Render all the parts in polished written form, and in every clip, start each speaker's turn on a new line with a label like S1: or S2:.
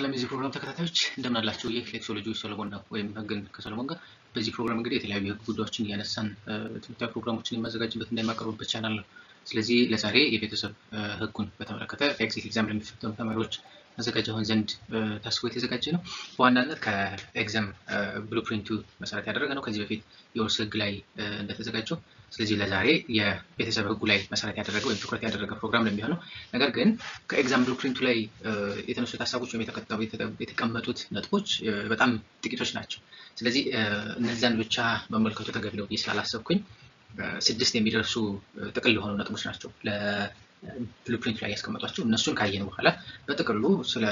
S1: ሰላም የዚህ ፕሮግራም ተከታታዮች እንደምን አላችሁ? ይህ ሌክሶሎጂ ሰለሞን ነው ወይም ህግን ከሰለሞን ጋር። በዚህ ፕሮግራም እንግዲህ የተለያዩ የህግ ጉዳዮችን እያነሳን ትምህርታዊ ፕሮግራሞችን የማዘጋጅበት እንደማቀርብበት ቻናል ነው። ስለዚህ ለዛሬ የቤተሰብ ህጉን በተመለከተ ኤግዚት ኤግዛም ለሚፈተኑ ተማሪዎች አዘጋጀውን ዘንድ ታስቦ የተዘጋጀ ነው። በዋናነት ከኤግዛም ብሉፕሪንቱ መሰረት ያደረገ ነው። ከዚህ በፊት የውርስ ህግ ላይ እንደተዘጋጀው ስለዚህ ለዛሬ የቤተሰብ ህጉ ላይ መሰረት ያደረገ ወይም ትኩረት ያደረገ ፕሮግራም ነው የሚሆነው። ነገር ግን ከኤግዛም ብሉፕሪንቱ ላይ የተነሱት ሀሳቦች ወይም የተቀመጡት ነጥቦች በጣም ጥቂቶች ናቸው። ስለዚህ እነዚያን ብቻ መመልከቱ ተገቢ ነው ብዬ ስላላሰብኩኝ 6 የሚደርሱ ጥቅል የሆኑ ነጥቦች ናቸው ለብሉፕሪንቱ ላይ ያስቀመጧቸው። እነሱን ካየን በኋላ በጥቅሉ ስለ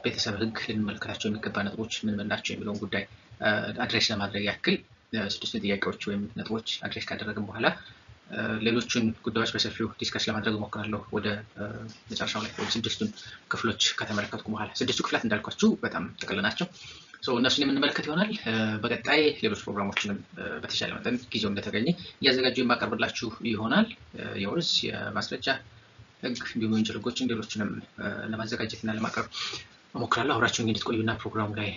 S1: ቤተሰብ ህግ ልንመለከታቸው የሚገባ ነጥቦች ምን ምን ናቸው የሚለውን ጉዳይ አድሬስ ለማድረግ ያክል 6 ጥያቄዎች ወይም ነጥቦች አድሬስ ካደረግን በኋላ ሌሎችን ጉዳዮች በሰፊው ዲስከስ ለማድረግ እሞክራለሁ ወደ መጨረሻው ላይ ወደ 6ቱን ክፍሎች ከተመለከትኩ በኋላ። 6ቱ ክፍላት እንዳልኳችሁ በጣም ጥቅል ናቸው። እነሱን የምንመለከት ይሆናል። በቀጣይ ሌሎች ፕሮግራሞችንም በተሻለ መጠን ጊዜው እንደተገኘ እያዘጋጀሁ የማቀርብላችሁ ይሆናል። የውርስ የማስረጃ ህግ እንዲሁም የወንጀል ህጎችን ሌሎችንም ለማዘጋጀትና ለማቅረብ እሞክራለሁ። አብራችሁን እንድትቆዩና ፕሮግራሙ ላይ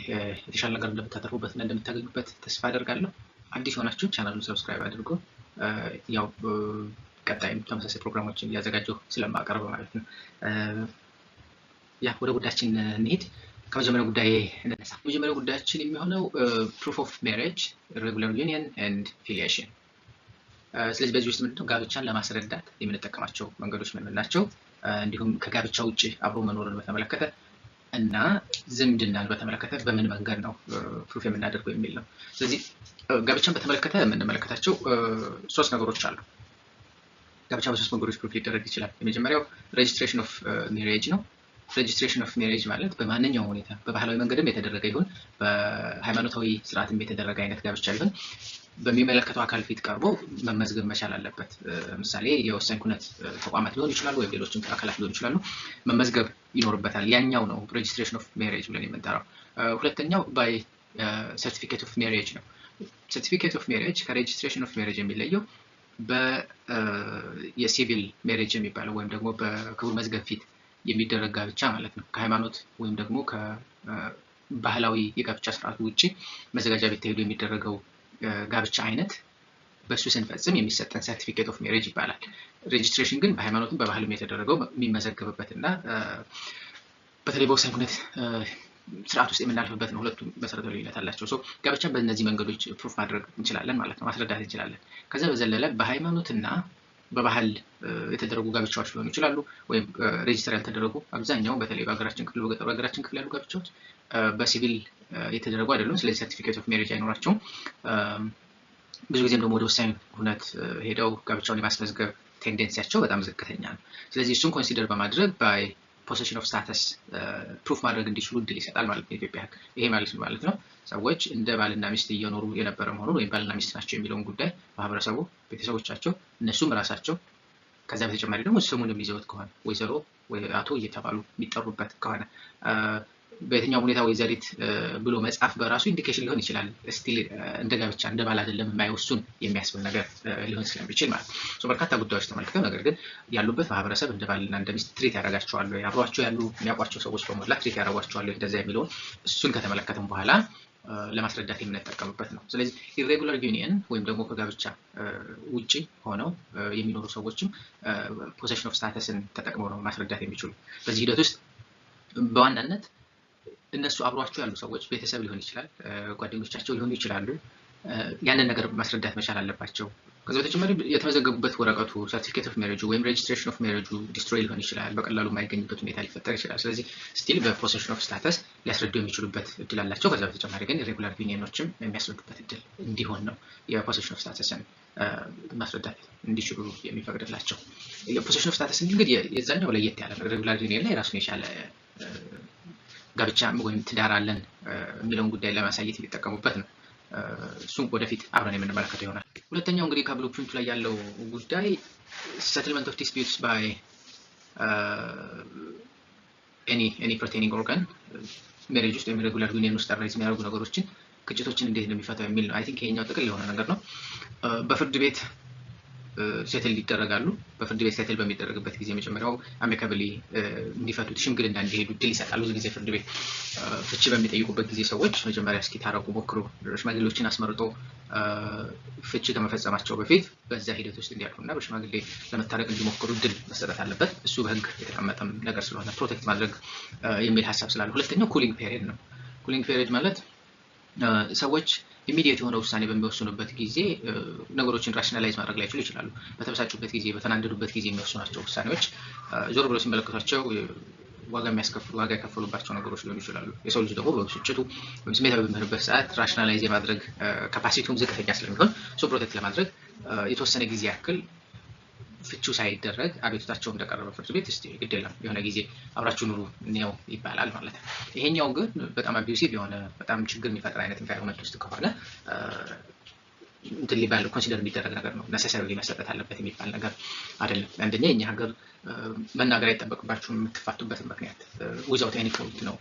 S1: የተሻለ ነገር እንደምታተርፉበት እና እንደምታገኙበት ተስፋ አደርጋለሁ። አዲስ ሆናችሁ ቻናሉን ሰብስክራይብ አድርጉ። ያው ቀጣይም ተመሳሳይ ፕሮግራሞችን እያዘጋጀሁ ስለማቀርብ ማለት ነው። ወደ ጉዳያችን እንሂድ። ከመጀመሪያው ጉዳይ እንነሳ። መጀመሪያው ጉዳያችን የሚሆነው ፕሩፍ ኦፍ ሜሬጅ፣ ሬጉላር ዩኒየን ኤንድ ፊሊዬሽን። ስለዚህ በዚህ ውስጥ ምንድነው ጋብቻን ለማስረዳት የምንጠቀማቸው መንገዶች ምን ናቸው፣ እንዲሁም ከጋብቻ ውጭ አብሮ መኖርን በተመለከተ እና ዝምድናን በተመለከተ በምን መንገድ ነው ፕሩፍ የምናደርገው የሚል ነው። ስለዚህ ጋብቻን በተመለከተ የምንመለከታቸው 3 ነገሮች አሉ። ጋብቻ በ3 መንገዶች ፕሩፍ ሊደረግ ይችላል። የመጀመሪያው ሬጅስትሬሽን ኦፍ ሜሬጅ ነው። ሬጅስትሬሽን ኦፍ ሜሬጅ ማለት በማንኛውም ሁኔታ በባህላዊ መንገድም የተደረገ ይሁን በሃይማኖታዊ ስርዓትም የተደረገ አይነት ጋብቻ ይሁን በሚመለከተው አካል ፊት ቀርቦ መመዝገብ መቻል አለበት። ምሳሌ የወሳኝ ኩነት ተቋማት ሊሆኑ ይችላሉ ወይም ሌሎችም አካላት ሊሆኑ ይችላሉ፣ መመዝገብ ይኖርበታል። ያኛው ነው ሬጅስትሬሽን ኦፍ ሜሬጅ ብለን የምንጠራው። ሁለተኛው ባይ ሰርቲፊኬት ኦፍ ሜሬጅ ነው። ሰርቲፊኬት ኦፍ ሜሬጅ ከሬጅስትሬሽን ኦፍ ሜሬጅ የሚለየው የሲቪል ሜሬጅ የሚባለው ወይም ደግሞ በክቡር መዝገብ ፊት የሚደረግ ጋብቻ ማለት ነው። ከሃይማኖት ወይም ደግሞ ከባህላዊ የጋብቻ ስርዓት ውጪ መዘጋጃ ቤት ተሄዶ የሚደረገው ጋብቻ አይነት በሱ ስንፈጽም የሚሰጠን ሰርቲፊኬት ኦፍ ሜሬጅ ይባላል። ሬጅስትሬሽን ግን በሃይማኖትም በባህልም የተደረገው የሚመዘገብበትና በተለይ በወሳኝ ኩነት ስርዓት ውስጥ የምናልፍበት ነው። ሁለቱም መሰረታዊ ልዩነት አላቸው። ጋብቻን በእነዚህ መንገዶች ፕሩፍ ማድረግ እንችላለን ማለት ነው፣ ማስረዳት እንችላለን። ከዛ በዘለለ በሃይማኖትና በባህል የተደረጉ ጋብቻዎች ሊሆኑ ይችላሉ ወይም ሬጅስተር ያልተደረጉ አብዛኛው በተለይ በሀገራችን ክፍል በሀገራችን ክፍል ያሉ ጋብቻዎች በሲቪል የተደረጉ አይደሉም። ስለዚህ ሰርቲፊኬት ኦፍ ሜሬጅ አይኖራቸውም። ብዙ ጊዜም ደግሞ ወደ ወሳኝ ኩነት ሄደው ጋብቻውን የማስመዝገብ ቴንደንሲያቸው በጣም ዝቅተኛ ነው። ስለዚህ እሱን ኮንሲደር በማድረግ ባይ ፖሴሽን ኦፍ ስታተስ ፕሩፍ ማድረግ እንዲችሉ እድል ይሰጣል ማለት ነው የኢትዮጵያ ህግ። ይሄ ማለት ነው ሰዎች እንደ ባልና ሚስት እየኖሩ የነበረ መሆኑን ወይም ባልና ሚስት ናቸው የሚለውን ጉዳይ ማህበረሰቡ፣ ቤተሰቦቻቸው፣ እነሱም ራሳቸው ከዛ በተጨማሪ ደግሞ ስሙን የሚይዘውት ከሆነ ወይዘሮ ወይ አቶ እየተባሉ የሚጠሩበት ከሆነ በየትኛው ሁኔታ ወይዘሪት ብሎ መጻፍ በራሱ ኢንዲኬሽን ሊሆን ይችላል። ስቲል እንደ ጋብቻ እንደ ባል አይደለም የማይወሱን የሚያስብል ነገር ሊሆን ስለሚችል ማለት ነው። በርካታ ጉዳዮች ተመልክተው ነገር ግን ያሉበት ማህበረሰብ እንደ ባልና እንደ ሚስት ትሪት ያደርጋቸዋል፣ አብሯቸው ያሉ የሚያውቋቸው ሰዎች በሞላ ትሪት ያደርጓቸዋል እንደዛ የሚለውን እሱን ከተመለከተን በኋላ ለማስረዳት የምንጠቀምበት ነው። ስለዚህ ኢሬጉላር ዩኒየን ወይም ደግሞ ከጋብቻ ውጪ ሆነው የሚኖሩ ሰዎችም ፖሴሽን ኦፍ ስታተስን ተጠቅመው ነው ማስረዳት የሚችሉ። በዚህ ሂደት ውስጥ በዋናነት እነሱ አብሯቸው ያሉ ሰዎች ቤተሰብ ሊሆን ይችላል፣ ጓደኞቻቸው ሊሆኑ ይችላሉ፣ ያንን ነገር ማስረዳት መቻል አለባቸው። ከዛ በተጨማሪ የተመዘገቡበት ወረቀቱ ሰርቲፊኬት ኦፍ ሜሬጁ ወይም ሬጅስትሬሽን ኦፍ ሜሬጁ ዲስትሮይ ሊሆን ይችላል፣ በቀላሉ የማይገኝበት ሁኔታ ሊፈጠር ይችላል። ስለዚህ ስቲል በፖሴሽን ኦፍ ስታተስ ሊያስረዱ የሚችሉበት እድል አላቸው። ከዛ በተጨማሪ ግን ሬጉላር ዩኒየኖችም የሚያስረዱበት እድል እንዲሆን ነው የፖሴሽን ኦፍ ስታተስን ማስረዳት እንዲችሉ የሚፈቅድላቸው። የፖሴሽን ኦፍ ስታተስ እንግዲህ የዛኛው ለየት ያለ ነው። ሬጉላር ዩኒየን ላይ ራሱን የቻለ ጋብቻ ወይም ትዳር አለን የሚለውን ጉዳይ ለማሳየት የሚጠቀሙበት ነው። እሱም ወደፊት አብረን የምንመለከተው ይሆናል። ሁለተኛው እንግዲህ ከብሉፕሪንቱ ላይ ያለው ጉዳይ settlement of disputes by any pertaining organ ሜሬጅ ውስጥ ወይም ሬጉላር ዩኒየን ውስጥ አድሬስ የሚያደርጉ ነገሮችን ግጭቶችን እንዴት ነው የሚፈታው የሚል ነው። አይ ቲንክ ይሄኛው ጥቅል የሆነ ነገር ነው። በፍርድ ቤት ሴትል ይደረጋሉ። በፍርድ ቤት ሴትል በሚደረግበት ጊዜ መጀመሪያው አሜካብሊ እንዲፈቱት ሽምግልና እንዲሄዱ እድል ይሰጣል። ብዙ ጊዜ ፍርድ ቤት ፍቺ በሚጠይቁበት ጊዜ ሰዎች መጀመሪያ እስኪ ታረቁ ሞክሩ፣ ሽማግሌዎችን አስመርጦ ፍቺ ከመፈጸማቸው በፊት በዛ ሂደት ውስጥ እንዲያልፉና በሽማግሌ ለመታረቅ እንዲሞክሩ እድል መሰጠት አለበት። እሱ በህግ የተቀመጠም ነገር ስለሆነ ፕሮቴክት ማድረግ የሚል ሀሳብ ስላለ። ሁለተኛው ኩሊንግ ፔሪድ ነው። ኩሊንግ ፔሪድ ማለት ሰዎች ኢሚዲየት የሆነ ውሳኔ በሚወስኑበት ጊዜ ነገሮችን ራሽናላይዝ ማድረግ ላይችሉ ይችላሉ። በተበሳጩበት ጊዜ፣ በተናደዱበት ጊዜ የሚወስኗቸው ውሳኔዎች ዞር ብለው ሲመለከቷቸው ዋጋ የከፈሉባቸው ነገሮች ሊሆኑ ይችላሉ። የሰው ልጅ ደግሞ በብስጭቱ ወይም ስሜታዊ በሚሆንበት ሰዓት ራሽናላይዝ የማድረግ ካፓሲቲውም ዝቅተኛ ስለሚሆን እሱ ፕሮቴክት ለማድረግ የተወሰነ ጊዜ ያክል ፍቺው ሳይደረግ አቤቱታቸው እንደቀረበ ፍርድ ቤት እስቲ ግድ የለም የሆነ ጊዜ አብራችሁ ኑሩ ነው ይባላል ማለት ነው። ይሄኛው ግን በጣም አቢዩሲቭ የሆነ በጣም ችግር የሚፈጥር አይነት ኢንቫይሮንመንት ውስጥ ከሆነ እንትን ሊባል ኮንሲደር የሚደረግ ነገር ነው። ነሰሰሪ መሰጠት አለበት የሚባል ነገር አይደለም። አንደኛ የኛ ሀገር መናገር አይጠበቅባችሁም የምትፋቱበትን ምክንያት ዊዛውት ኤኒ ፎልት ነው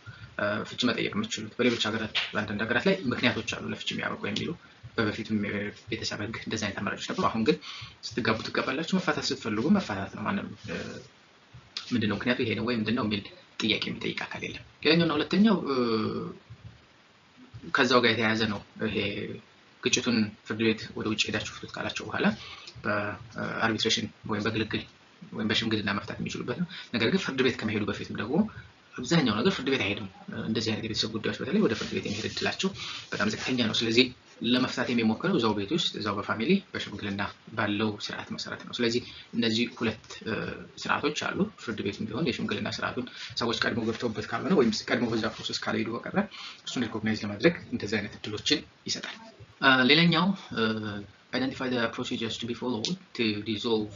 S1: ፍቺ መጠየቅ የምትችሉት። በሌሎች ሀገራት በአንዳንድ ሀገራት ላይ ምክንያቶች አሉ ለፍቺ የሚያበቁ የሚሉ በበፊቱም ቤተሰብ ህግ እንደዛ አይነት አማራጮች ነበሩ። አሁን ግን ስትጋቡ ትቀበላችሁ፣ መፋታት ስትፈልጉ መፋታት ነው። ማንም ምንድነው ምክንያቱ ይሄ ነው ወይ ምንድነው የሚል ጥያቄ የሚጠይቅ አካል የለም። ሌላኛውና ሁለተኛው ከዛው ጋር የተያያዘ ነው። ይሄ ግጭቱን ፍርድ ቤት ወደ ውጭ ሄዳችሁ ፍቱት ካላቸው በኋላ በአርቢትሬሽን ወይም በግልግል ወይም በሽምግልና መፍታት የሚችሉበት ነው። ነገር ግን ፍርድ ቤት ከመሄዱ በፊትም ደግሞ አብዛኛው ነገር ፍርድ ቤት አይሄድም። እንደዚህ አይነት የቤተሰብ ጉዳዮች በተለይ ወደ ፍርድ ቤት የሚሄድ እድላቸው በጣም ዝቅተኛ ነው። ስለዚህ ለመፍታት የሚሞክረው እዛው ቤት ውስጥ እዛው በፋሚሊ በሽምግልና ባለው ስርዓት መሰረት ነው። ስለዚህ እነዚህ ሁለት ስርዓቶች አሉ። ፍርድ ቤቱም ቢሆን የሽምግልና ስርዓቱን ሰዎች ቀድሞ ገብተውበት ካልሆነ ወይም ቀድሞ በዛ ፕሮሰስ ካልሄዱ በቀረ እሱን ሪኮግናይዝ ለማድረግ እንደዚህ አይነት እድሎችን ይሰጣል። ሌላኛው identify the procedures to be followed to dissolve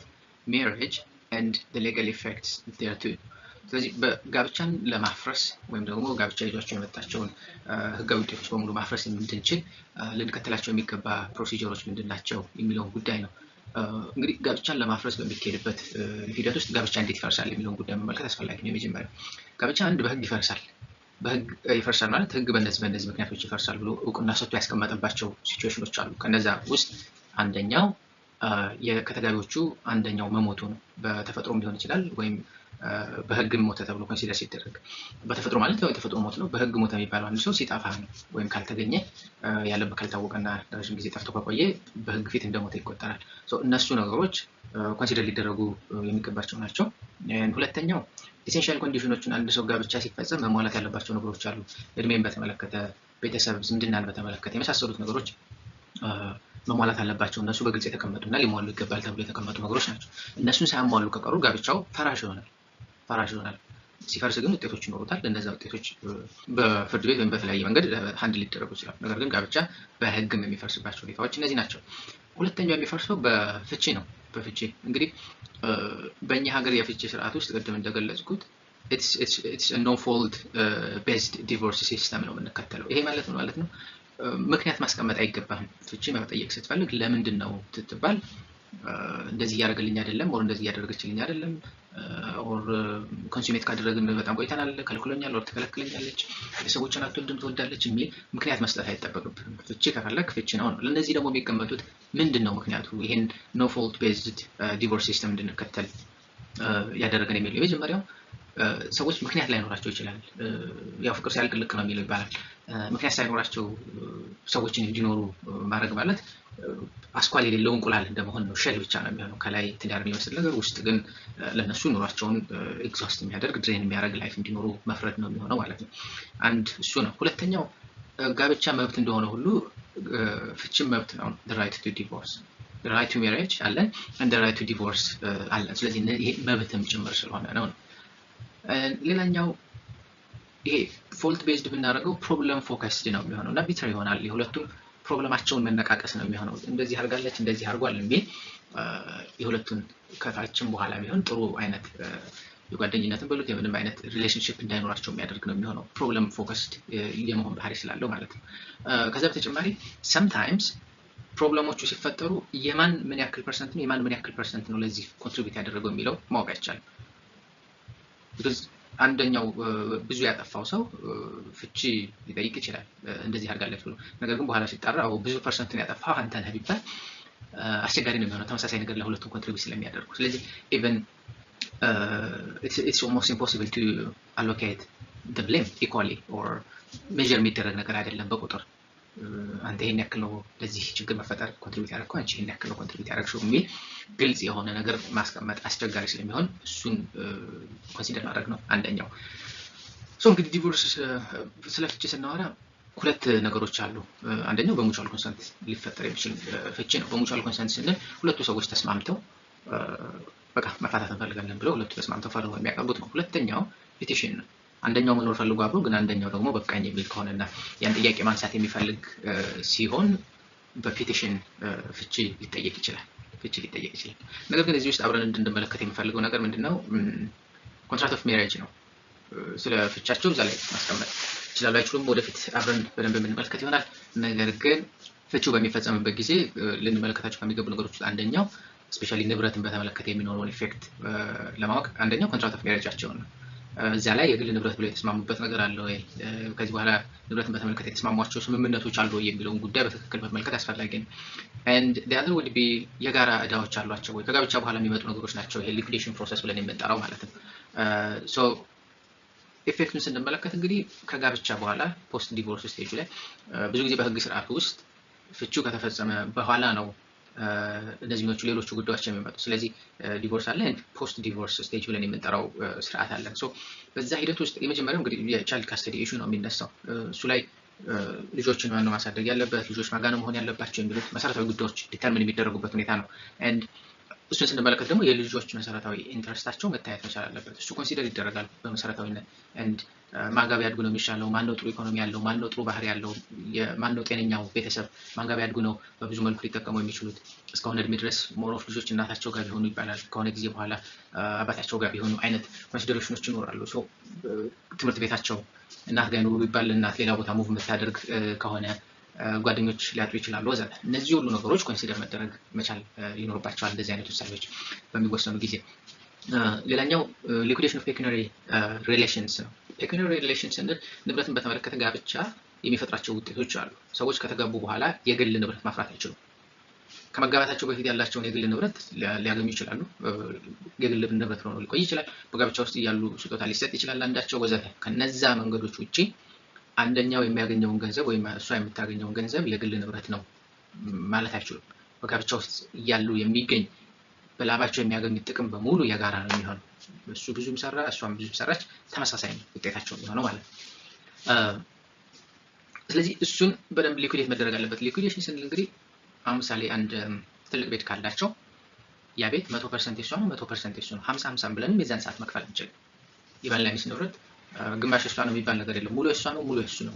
S1: marriage and the legal effects thereto. ስለዚህ በጋብቻን ለማፍረስ ወይም ደግሞ ጋብቻ ይዟቸው የመጣቸውን ህጋዊ ውጤቶች በሙሉ ማፍረስ እንድንችል ልንከተላቸው የሚገባ ፕሮሲጀሮች ምንድናቸው የሚለውን ጉዳይ ነው። እንግዲህ ጋብቻን ለማፍረስ በሚካሄድበት ሂደት ውስጥ ጋብቻ እንዴት ይፈርሳል የሚለውን ጉዳይ መመልከት አስፈላጊ ነው። የመጀመሪያው ጋብቻ በህግ ይፈርሳል። በህግ ይፈርሳል ማለት ህግ በእነዚህ ምክንያቶች ይፈርሳል ብሎ እውቅና ሰጥቶ ያስቀመጠባቸው ሲቹዌሽኖች አሉ። ከነዛ ውስጥ አንደኛው ከተጋቢዎቹ አንደኛው መሞቱ ነው። በተፈጥሮም ሊሆን ይችላል ወይም በህግም ሞተ ተብሎ ኮንሲደር ሲደረግ፣ በተፈጥሮ ማለት ያው የተፈጥሮ ሞት ነው። በህግ ሞተ የሚባለው አንድ ሰው ሲጠፋ ነው ወይም ካልተገኘ ያለበት ካልታወቀና ለረጅም ጊዜ ጠፍቶ ከቆየ በህግ ፊት እንደሞተ ይቆጠራል። እነሱ ነገሮች ኮንሲደር ሊደረጉ የሚገባቸው ናቸው። ሁለተኛው ኢሴንሻል ኮንዲሽኖችን አንድ ሰው ጋብቻ ሲፈጸም መሟላት ያለባቸው ነገሮች አሉ። እድሜን በተመለከተ፣ ቤተሰብ ዝምድናን በተመለከተ የመሳሰሉት ነገሮች መሟላት አለባቸው። እነሱ በግልጽ የተቀመጡና ሊሟሉ ይገባል ተብሎ የተቀመጡ ነገሮች ናቸው። እነሱን ሳያሟሉ ከቀሩ ጋብቻው ፈራሽ ይሆናል። ሲፈርስ ግን ውጤቶች ይኖሩታል። እነዛ ውጤቶች በፍርድ ቤት ወይም በተለያየ መንገድ ሃንድል ሊደረጉ ይችላል። ነገር ግን ጋብቻ በህግም የሚፈርስባቸው ሁኔታዎች እነዚህ ናቸው። ሁለተኛው የሚፈርሰው በፍቺ ነው። በፍቺ እንግዲህ በእኛ ሀገር የፍቺ ስርዓት ውስጥ ቅድም እንደገለጽኩት it's a no fault based divorce system ነው የምንከተለው። ይሄ ማለት ነው ምክንያት ማስቀመጥ አይገባም። ፍቺ መጠየቅ ስትፈልግ ለምንድን ነው ትትባል እንደዚህ ያደርግልኝ አይደለም ወር እንደዚህ ያደርገችልኝ አይደለም ኦር ኮንሱሜት ካደረግን በጣም ቆይተናል፣ ከልክሎኛል ወር ተከለክለኛለች፣ የሰዎችን አትወልድም ትወልዳለች የሚል ምክንያት መስጠት አይጠበቅብንም። ፍቺ ከፈለክ ፍቺ ነው። ለነዚህ ደግሞ የሚቀመጡት ምንድነው ምክንያቱ ይሄን no fault based divorce system እንድንከተል ያደረገን የሚለው የመጀመሪያው ሰዎች ምክንያት ላይኖራቸው ይችላል። ያው ፍቅር ሲያልቅ ልክ ነው የሚለው ይባላል። ምክንያት ሳይኖራቸው ሰዎችን እንዲኖሩ ማድረግ ማለት አስኳል የሌለው እንቁላል እንደመሆን ነው። ሸል ብቻ ነው የሚሆነው። ከላይ ትዳር የሚመስል ነገር ውስጥ ግን ለነሱ ኑሯቸውን ኤግዛስት የሚያደርግ ድሬን የሚያደርግ ላይፍ እንዲኖሩ መፍረድ ነው የሚሆነው ማለት ነው። አንድ እሱ ነው። ሁለተኛው ጋብቻ መብት እንደሆነ ሁሉ ፍቺም መብት ነው። the right to divorce, the right to marriage አለ and the right to divorce አለ። ስለዚህ ይሄ መብትም ጭምር ስለሆነ ነው። ሌላኛው ይሄ ፎልት ቤዝድ ብናደርገው ፕሮብለም ፎከስድ ነው የሚሆነው እና ቢተር ይሆናል። የሁለቱም ፕሮብለማቸውን መነቃቀስ ነው የሚሆነው። እንደዚህ አርጋለች እንደዚህ አርጓል እንዴ የሁለቱን ከታችን በኋላ ቢሆን ጥሩ አይነት የጓደኝነትን በሉት የምንም አይነት ሪሌሽንሺፕ እንዳይኖራቸው የሚያደርግ ነው የሚሆነው። ፕሮብለም ፎከስድ የመሆን ባህሪ ስላለው ማለት ነው። ከዛ በተጨማሪ sometimes ፕሮብለሞቹ ሲፈጠሩ የማን ምን ያክል ፐርሰንት ነው የማን ምን ያክል ፐርሰንት ነው ለዚህ ኮንትሪቢዩት ያደረገው የሚለው ማወቅ አይቻልም። because አንደኛው ብዙ ያጠፋው ሰው ፍቺ ሊጠይቅ ይችላል እንደዚህ አርጋለች ብሎ። ነገር ግን በኋላ ሲጣራ ብዙ ፐርሰንት ነው ያጠፋው አንተ ነህ ቢባል አስቸጋሪ ነው የሚሆነው ተመሳሳይ ነገር ለሁለቱም ኮንትሪቢዩት ስለሚያደርጉ። ስለዚህ ኢቨን it's almost impossible to allocate the blame equally or measure የሚደረግ ነገር አይደለም በቁጥር አንተ ይሄን ያክል ነው ለዚህ ችግር መፈጠር ኮንትሪቢዩት ያደረገው አንቺ ይሄን ያክል ነው ኮንትሪቢዩት ያደረግሽው የሚል ግልጽ የሆነ ነገር ማስቀመጥ አስቸጋሪ ስለሚሆን እሱን ኮንሲደር ማድረግ ነው አንደኛው። ሶ እንግዲህ ዲቮርስ ስለ ፍቺ ስናወራ ሁለት ነገሮች አሉ። አንደኛው በሙቹዋል ኮንሰንት ሊፈጠር የሚችል ፍቺ ነው። በሙቹዋል ኮንሰንት ስንል ሁለቱ ሰዎች ተስማምተው በቃ መፋታት እንፈልጋለን ብለው ሁለቱ ተስማምተው ፈርመው የሚያቀርቡት ነው። ሁለተኛው ፔቲሽን ነው። አንደኛው መኖር ፈልጎ አብሮ ግን አንደኛው ደግሞ በቃኝ የሚል ከሆነና ያን ጥያቄ ማንሳት የሚፈልግ ሲሆን በፔቲሽን ፍቺ ሊጠየቅ ይችላል። ነገር ግን እዚህ ውስጥ አብረን እንድንመለከት የሚፈልገው ነገር ምንድነው? ኮንትራክት ኦፍ ሜሪጅ ነው። ስለ ፍቻቸው እዛ ላይ ማስቀመጥ ይችላል አይችሉም ወደፊት አብረን በደንብ የምንመለከት ይሆናል። ነገር ግን ፍቺው በሚፈጸምበት ጊዜ ልንመለከታቸው ከሚገቡ ነገሮች ውስጥ አንደኛው ስፔሻሊ ንብረትን በተመለከተ የሚኖረውን ኢፌክት ለማወቅ አንደኛው ኮንትራክት ኦፍ ሜሪጃቸው ነው። እዛ ላይ የግል ንብረት ብለው የተስማሙበት ነገር አለ ወይ፣ ከዚህ በኋላ ንብረትን በተመለከተ የተስማሟቸው ስምምነቶች አሉ ወይ የሚለውን ጉዳይ በትክክል መመልከት አስፈላጊ ነው። and the other would be የጋራ ዕዳዎች አሏቸው ወይ፣ ከጋብቻ በኋላ የሚመጡ ነገሮች ናቸው። ይሄ ሊኩዴሽን ፕሮሰስ ብለን የምንጠራው ማለት ነው። ሶ ኢፌክቱን ስንመለከት እንግዲህ ከጋብቻ በኋላ ፖስት ዲቮርስ ስቴጅ ላይ ብዙ ጊዜ በህግ ስርዓት ውስጥ ፍቺው ከተፈጸመ በኋላ ነው እነዚህኞቹ ሌሎቹ ጉዳዮች የሚመጡ። ስለዚህ ዲቮርስ አለ ፖስት ዲቮርስ ስቴጅ ብለን የምንጠራው ስርዓት አለ። ሶ በዛ ሂደት ውስጥ የመጀመሪያው እንግዲህ የቻይልድ ካስተዲ ኢሹ ነው የሚነሳው። እሱ ላይ ልጆችን ማን ነው ማሳደግ ያለበት፣ ልጆች ማን ጋር ነው መሆን ያለባቸው የሚሉት መሰረታዊ ጉዳዮች ዲተርሚን የሚደረጉበት ሁኔታ ነው። and እሱን ስንመለከት ደግሞ የልጆች መሰረታዊ ኢንትረስታቸው መታየት መቻል አለበት። እሱ ኮንሲደር ይደረጋል በመሰረታዊነት። and ማን ጋር ቢያድጉ ነው የሚሻለው፣ ማን ነው ጥሩ ኢኮኖሚ ያለው፣ ማን ነው ጥሩ ባህሪ ያለው፣ ማን ነው ጤነኛው ቤተሰብ፣ ማን ጋር ቢያድጉ ነው በብዙ መልኩ ሊጠቀሙ የሚችሉት። እስካሁን እድሜ ድረስ ሞር ኦፍ ልጆች እናታቸው ጋር ቢሆኑ ይባላል፣ ከሆነ ጊዜ በኋላ አባታቸው ጋር ቢሆኑ አይነት ኮንሲደሬሽኖች ይኖራሉ። ሶ ትምህርት ቤታቸው እናት ጋር ይኖሩ ይባል፣ እናት ሌላ ቦታ ሙቭ የምታደርግ ከሆነ ጓደኞች ሊያጡ ይችላሉ ወዘተ። እነዚህ ሁሉ ነገሮች ኮንሲደር መደረግ መቻል ይኖርባቸዋል እንደዚህ አይነት ውሳኔዎች በሚወሰኑ ጊዜ። ሌላኛው ሊኩዴሽን ኦፍ ፔኩኒያሪ ሪሌሽንስ ነው። ፔኩኒያሪ ሪሌሽንስ ስንል ንብረትን በተመለከተ ጋብቻ የሚፈጥራቸው ውጤቶች አሉ። ሰዎች ከተጋቡ በኋላ የግል ንብረት ማፍራት አይችሉም። ከመጋባታቸው በፊት ያላቸውን የግል ንብረት ሊያገኙ ይችላሉ። የግል ንብረት ሆኖ ሊቆይ ይችላል። በጋብቻ ውስጥ ያሉ ስጦታ ሊሰጥ ይችላል አንዳቸው ወዘተ። ከነዛ መንገዶች ውጪ አንደኛው የሚያገኘውን ገንዘብ ወይም እሷ የምታገኘውን ገንዘብ የግል ንብረት ነው ማለት አይችሉም። በጋብቻ ውስጥ ያሉ የሚገኝ በላባቸው የሚያገኙት ጥቅም በሙሉ የጋራ ነው የሚሆነው። እሱ ብዙም ሰራ እሷም ብዙም ሰራች ተመሳሳይ ነው ውጤታቸው የሚሆነው ማለት ነው። ስለዚህ እሱን በደንብ ሊኩዴት መደረግ አለበት። ሊኩዴሽን ስንል እንግዲህ አሁን ምሳሌ አንድ ትልቅ ቤት ካላቸው ያ ቤት 100% የሷ ነው 100% የሱ ነው 50-50 ብለንም የዛን ሰዓት መክፈል እንችላለን። የባልና ሚስት ንብረት ግማሽ እሷ ነው የሚባል ነገር የለም። ሙሉ እሷ ነው ሙሉ እሱ ነው፣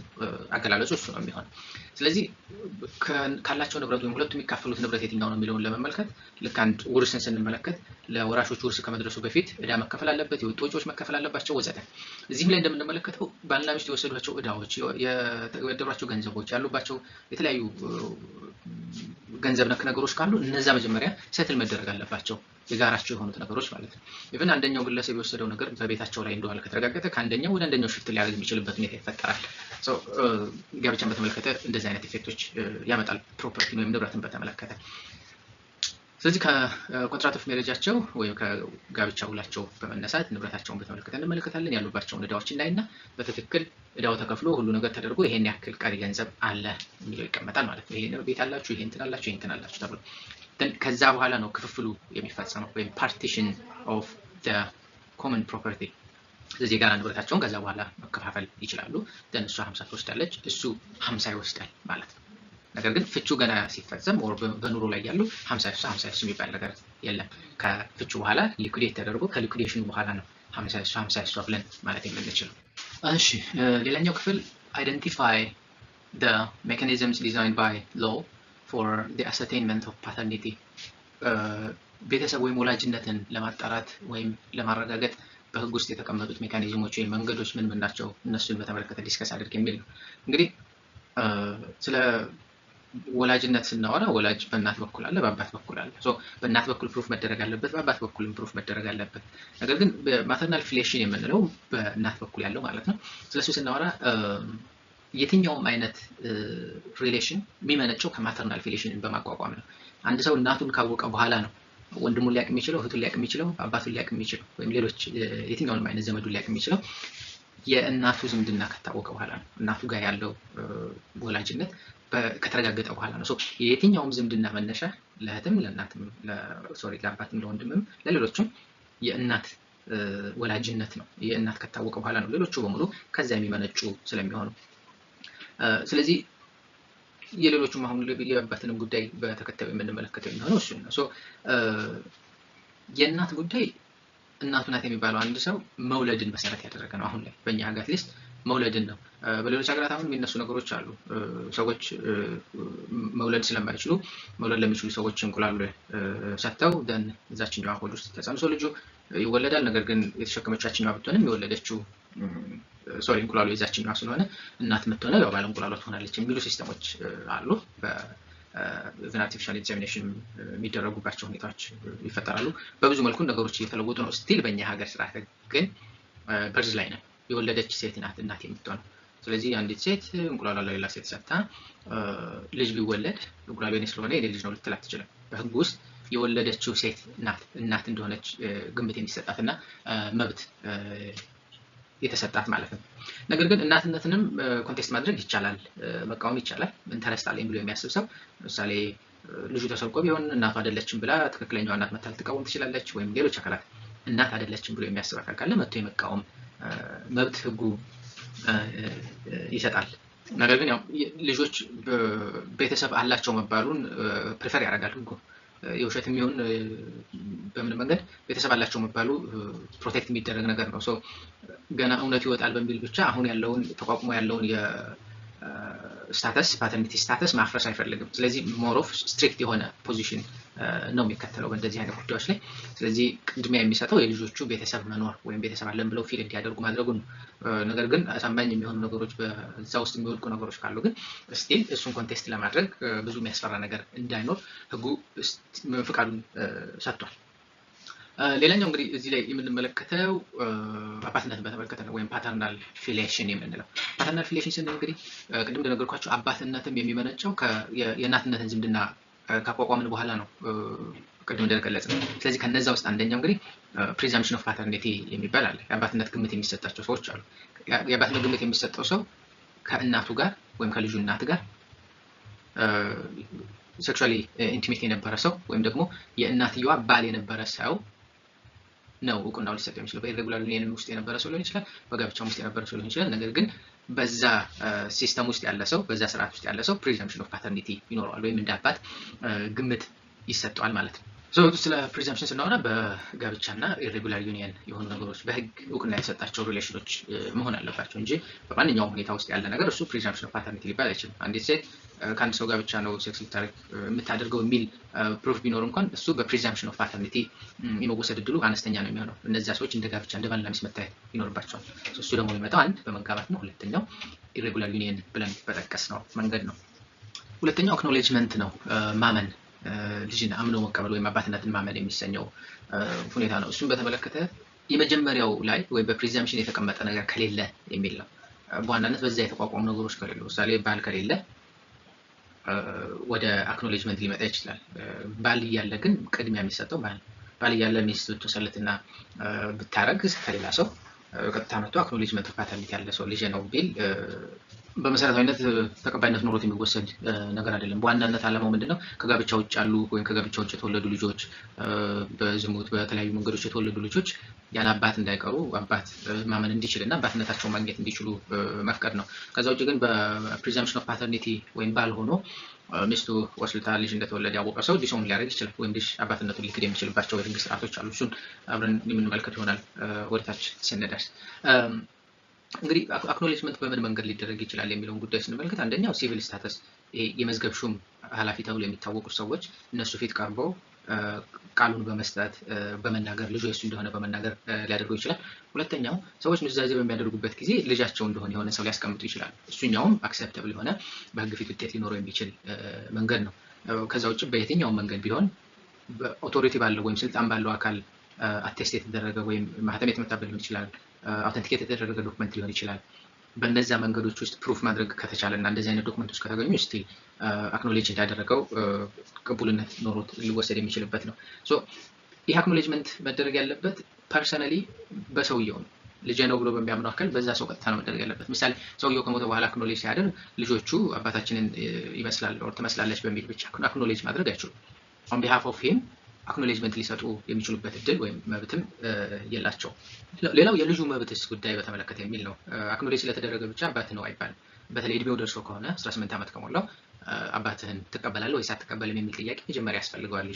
S1: አገላለጹ እሱ ነው የሚሆነው። ስለዚህ ካላቸው ንብረት ወይም ሁለቱም የሚካፈሉት ንብረት የትኛው ነው የሚለውን ለመመልከት ልክ አንድ ውርስን ስንመለከት ለወራሾች ውርስ ከመድረሱ በፊት ዕዳ መከፈል አለበት፣ የወጡ ወጪዎች መከፈል አለባቸው ወዘተ። እዚህም ላይ እንደምንመለከተው ባልና ሚስት የወሰዷቸው ዕዳዎች፣ የተበደሯቸው ገንዘቦች፣ ያሉባቸው የተለያዩ ገንዘብ ነክ ነገሮች ካሉ እነዛ መጀመሪያ ሴትል መደረግ አለባቸው፣ የጋራቸው የሆኑት ነገሮች ማለት ነው። ኢቭን አንደኛው ግለሰብ የወሰደው ነገር በቤታቸው ላይ እንደዋለ ከተረጋገጠ ከአንደኛው ወደ አንደኛው ሽፍት ሊያደርግ የሚችልበት ሁኔታ ይፈጠራል። ሶ ጋብቻን በተመለከተ እንደዚህ አይነት ኢፌክቶች ያመጣል ፕሮፐርቲ ወይም ንብረትን በተመለከተ። ስለዚህ ከኮንትራክት ኦፍ ሜሪጃቸው ወይም ከጋብቻ ውላቸው በመነሳት ንብረታቸውን በተመለከተ እንመለከታለን። ያሉባቸውን ዕዳዎች እናይና በትክክል ዕዳው ተከፍሎ ሁሉ ነገር ተደርጎ ይሄን ያክል ቀሪ ገንዘብ አለ የሚለው ይቀመጣል ማለት ነው። ይሄ ቤት አላችሁ፣ ይሄ እንትን አላችሁ፣ ይሄ እንትን አላችሁ ተብሎ ከዛ በኋላ ነው ክፍፍሉ የሚፈጸመው ወይም ፓርቲሽን ኦፍ ዘ ኮመን ፕሮፐርቲ። ስለዚህ የጋራ ንብረታቸውን ከዛ በኋላ መከፋፈል ይችላሉ። እሷ 50 ትወስዳለች፣ እሱ 50 ይወስዳል ማለት ነው። ነገር ግን ፍቹ ገና ሲፈጸም ኦር በኑሮ ላይ ያሉ 50 የሚባል ነገር የለም። ከፍቹ በኋላ ሊኩዴት ተደርጎ ከሊኩዴሽኑ በኋላ ነው 50 ብለን ማለት የምንችለው። እሺ ሌላኛው ክፍል identify the mechanisms designed by law for the ascertainment of paternity። ቤተሰብ ወይም ወላጅነትን ለማጣራት ወይም ለማረጋገጥ በህግ ውስጥ የተቀመጡት ሜካኒዝሞች ወይም መንገዶች ምን ምን ናቸው፣ እነሱን በተመለከተ ዲስከስ አድርግ የሚል ነው። እንግዲህ ስለ ወላጅነት ስናወራ ወላጅ በእናት በኩል አለ፣ በአባት በኩል አለ። ሶ በእናት በኩል ፕሩፍ መደረግ አለበት፣ በአባት በኩልም ፕሩፍ መደረግ አለበት። ነገር ግን በማተርናል ፊሊዬሽን የምንለው በእናት በኩል ያለው ማለት ነው። ስለሱ ስናወራ የትኛውም አይነት ሪሌሽን የሚመነጨው ከማተርናል ፊሊዬሽንን በማቋቋም ነው። አንድ ሰው እናቱን ካወቀ በኋላ ነው ወንድሙን ሊያውቅ የሚችለው፣ እህቱን ሊያውቅ የሚችለው፣ አባቱን ሊያውቅ የሚችለው ወይም ሌሎች የትኛውንም አይነት ዘመዱን ሊያውቅ የሚችለው የእናቱ ዝምድና ከታወቀ በኋላ ነው። እናቱ ጋር ያለው ወላጅነት ከተረጋገጠ በኋላ ነው። የየትኛውም ዝምድና መነሻ ለእህትም ለእናትም ለአባትም ለወንድምም ለሌሎችም የእናት ወላጅነት ነው። የእናት ከታወቀ በኋላ ነው ሌሎቹ በሙሉ ከዛ የሚመነጩ ስለሚሆኑ። ስለዚህ የሌሎቹም አሁን የአባትንም ጉዳይ በተከታዩ የምንመለከተው የሚሆነው እሱ ነው። የእናት ጉዳይ እናቱ ናት የሚባለው አንድ ሰው መውለድን መሰረት ያደረገ ነው። አሁን ላይ በእኛ ሀገር ሊስት መውለድን ነው። በሌሎች ሀገራት አሁን የሚነሱ ነገሮች አሉ። ሰዎች መውለድ ስለማይችሉ መውለድ ለሚችሉ ሰዎች እንቁላል ሰጥተው ደን እዛችኛዋ ሆድ ውስጥ ተጸንሶ ልጁ ይወለዳል። ነገር ግን የተሸከመቻችኛዋ ብትሆንም የወለደችው እንቁላሉ የዛችኛዋ ስለሆነ እናት የምትሆነው ያው ባለ እንቁላሏ ትሆናለች የሚሉ ሲስተሞች አሉ። በአርቲፊሻል ኢንሴሚኔሽን የሚደረጉባቸው ሁኔታዎች ይፈጠራሉ። በብዙ መልኩ ነገሮች እየተለወጡ ነው። ስቲል በእኛ ሀገር ስርዓት ግን በርዝ ላይ ነው የወለደች ሴት ናት እናት የምትሆነው። ስለዚህ አንዲት ሴት እንቁላሏ ለሌላ ሴት ሰጥታ ልጅ ቢወለድ እንቁላሉ የኔ ስለሆነ የኔ ልጅ ነው ልትል አትችልም። በህግ ውስጥ የወለደችው ሴት ናት እናት እንደሆነች ግምት የሚሰጣትና መብት የተሰጣት ማለት ነው። ነገር ግን እናትነትንም ኮንቴስት ማድረግ ይቻላል፣ መቃወም ይቻላል። ኢንተረስት አለኝ ብሎ የሚያስብ ሰው ለምሳሌ ልጁ ተሰርቆ ቢሆን እናቱ አይደለችም ብላ ትክክለኛዋ እናት መታ ልትቃወም ትችላለች። ወይም ሌሎች አካላት እናት አይደለችም ብሎ የሚያስብ አካል ካለ መጥቶ የመቃወም መብት ህጉ ይሰጣል። ነገር ግን ያው ልጆች ቤተሰብ አላቸው መባሉን ፕሪፈር ያደርጋል ህጉ። የውሸት የሚሆን በምን መንገድ ቤተሰብ አላቸው መባሉ ፕሮቴክት የሚደረግ ነገር ነው። ገና እውነት ይወጣል በሚል ብቻ አሁን ያለውን ተቋቁሞ ያለውን የስታተስ ፓተርኒቲ ስታተስ ማፍረስ አይፈልግም። ስለዚህ ሞር ኦፍ ስትሪክት የሆነ ፖዚሽን ነው የሚከተለው በእንደዚህ አይነት ጉዳዮች ላይ። ስለዚህ ቅድሚያ የሚሰጠው የልጆቹ ቤተሰብ መኖር ወይም ቤተሰብ አለን ብለው ፊል እንዲያደርጉ ማድረጉ ነው። ነገር ግን አሳማኝ የሚሆኑ ነገሮች በዛ ውስጥ የሚወድቁ ነገሮች ካሉ ግን ስቲል እሱን ኮንቴስት ለማድረግ ብዙ የሚያስፈራ ነገር እንዳይኖር ህጉ ፍቃዱን ሰጥቷል። ሌላኛው እንግዲህ እዚህ ላይ የምንመለከተው አባትነትን በተመለከተ ነው፣ ወይም ፓተርናል ፊሊዬሽን የምንለው። ፓተርናል ፊሊዬሽን ስንል እንግዲህ ቅድም እንደነገርኳቸው አባትነትም የሚመነጨው የእናትነትን ዝምድና ካቋቋምን በኋላ ነው፣ ቅድም እንደገለጽን። ስለዚህ ከነዛ ውስጥ አንደኛው እንግዲህ ፕሪዛምፕሽን ኦፍ ፓተርኒቲ የሚባል አለ። የአባትነት ግምት የሚሰጣቸው ሰዎች አሉ። የአባትነት ግምት የሚሰጠው ሰው ከእናቱ ጋር ወይም ከልጁ እናት ጋር ሴክሹዋሊ ኢንቲሜት የነበረ ሰው ወይም ደግሞ የእናትየዋ ባል የነበረ ሰው ነው እውቅናው ሊሰጠው የሚችለው። በኢሬጉላር ዩኒየን ውስጥ የነበረ ሰው ሊሆን ይችላል፣ በጋብቻ ውስጥ የነበረ ሰው ሊሆን ይችላል። ነገር ግን በዛ ሲስተም ውስጥ ያለ ሰው፣ በዛ ስርዓት ውስጥ ያለ ሰው ፕሪዛምፕሽን ኦፍ ፓተርኒቲ ይኖረዋል ወይም እንደ አባት ግምት ይሰጠዋል ማለት ነው። ስለ ፕሪዛምፕሽን ስናወራ በጋብቻና ኢሬጉላር ዩኒየን የሆኑ ነገሮች በህግ እውቅና የተሰጣቸው ሪሌሽኖች መሆን አለባቸው እንጂ በማንኛውም ሁኔታ ውስጥ ያለ ነገር እሱ ፕሪዛምፕሽን ኦፍ ፓተርኒቲ ሊባል አይችልም። አንዲት ሴት ከአንድ ሰው ጋር ብቻ ነው ሴክስ ልታደርግ የምታደርገው የሚል ፕሩፍ ቢኖር እንኳን እሱ በፕሪዛምፕሽን ኦፍ ፓተርኒቲ የመወሰድ እድሉ አነስተኛ ነው የሚሆነው። እነዚያ ሰዎች እንደ ጋብቻ እንደ ባልና ሚስት መታየት ይኖርባቸዋል። እሱ ደግሞ የሚመጣው አንድ በመጋባት ነው፣ ሁለተኛው ኢሬጉላር ዩኒየን ብለን በጠቀስ ነው መንገድ ነው። ሁለተኛው አክኖሌጅመንት ነው፣ ማመን፣ ልጅን አምኖ መቀበል ወይም አባትነትን ማመን የሚሰኘው ሁኔታ ነው። እሱም በተመለከተ የመጀመሪያው ላይ ወይም በፕሪዛምፕሽን የተቀመጠ ነገር ከሌለ የሚል ነው። በዋናነት በዛ የተቋቋሙ ነገሮች ከሌሉ፣ ለምሳሌ ባል ከሌለ ወደ አክኖሌጅመንት ሊመጣ ይችላል። ባል እያለ ግን ቅድሚያ የሚሰጠው ባል እያለ ሚስት ብትወሰልትና ብታረግ ከሌላ ሰው ቀጥታ መጥቶ አክኖሌጅመንት ኦፍ ፓተርኒቲ ያለ ሰው ልጅ ነው ቢል በመሰረታዊነት ተቀባይነት ኖሮት የሚወሰድ ነገር አይደለም። በዋናነት ዓላማው ምንድነው? ከጋብቻ ውጭ ያሉ ወይም ከጋብቻ ውጭ የተወለዱ ልጆች፣ በዝሙት በተለያዩ መንገዶች የተወለዱ ልጆች ያለ አባት እንዳይቀሩ አባት ማመን እንዲችልና አባትነታቸውን ማግኘት እንዲችሉ መፍቀድ ነው። ከዛ ውጭ ግን በፕሪዛምፕሽን ኦፍ ፓተርኒቲ ወይም ባል ሆኖ ሚስቱ ወስልታ ልጅ እንደተወለደ ያወቀ ሰው ዲሶን ሊያደርግ ይችላል ወይም ልጅ አባትነቱን ሊክድ የሚችልባቸው የህግ ስርዓቶች አሉ። እሱን አብረን የምንመለከት ይሆናል ወደታች ስንደርስ። እንግዲህ አክኖሌጅመንት በምን መንገድ ሊደረግ ይችላል የሚለውን ጉዳይ ስንመለከት አንደኛው ሲቪል ስታተስ፣ የመዝገብ ሹም ኃላፊ ተብሎ የሚታወቁ ሰዎች እነሱ ፊት ቀርበው ቃሉን በመስጠት በመናገር ልጁ የሱ እንደሆነ በመናገር ሊያደርገው ይችላል። ሁለተኛው ሰዎች ኑዛዜ በሚያደርጉበት ጊዜ ልጃቸው እንደሆነ የሆነ ሰው ሊያስቀምጡ ይችላል። እሱኛውም አክሰፕተብል የሆነ በህግ ፊት ውጤት ሊኖረው የሚችል መንገድ ነው። ከዛ ውጭ በየትኛው መንገድ ቢሆን በኦቶሪቲ ባለው ወይም ስልጣን ባለው አካል አቴስት የተደረገ ወይም ማህተም የተመታበት ሊሆን ይችላል፣ አውተንቲኬት የተደረገ ዶክመንት ሊሆን ይችላል። በእነዚያ መንገዶች ውስጥ ፕሩፍ ማድረግ ከተቻለ እና እንደዚህ አይነት ዶክመንቶች ከተገኙ ስቲል አክኖሌጅ እንዳደረገው ቅቡልነት ኖሮት ሊወሰድ የሚችልበት ነው። ይህ አክኖሌጅመንት መደረግ ያለበት ፐርሰናሊ በሰውየው ነው። ልጄ ነው ብሎ በሚያምነው አካል በዛ ሰው ቀጥታ ነው መደረግ ያለበት። ምሳሌ ሰውየው ከሞተ በኋላ አክኖሌጅ ሲያደርግ ልጆቹ አባታችንን ይመስላል ኦር ትመስላለች በሚል ብቻ አክኖሌጅ ማድረግ አይችሉም። ኦን ቢሃፍ ኦፍ ሂም አክኖሌጅመንት ሊሰጡ የሚችሉበት እድል ወይም መብትም የላቸው። ሌላው የልጁ መብትስ ጉዳይ በተመለከተ የሚል ነው። አክኖሌጅ ስለተደረገ ብቻ አባት ነው አይባልም። በተለይ እድሜው ደርሶ ከሆነ 18 ዓመት ከሞላው አባትህን ትቀበላለህ ወይስ አትቀበልም የሚል ጥያቄ መጀመሪያ ያስፈልገዋል።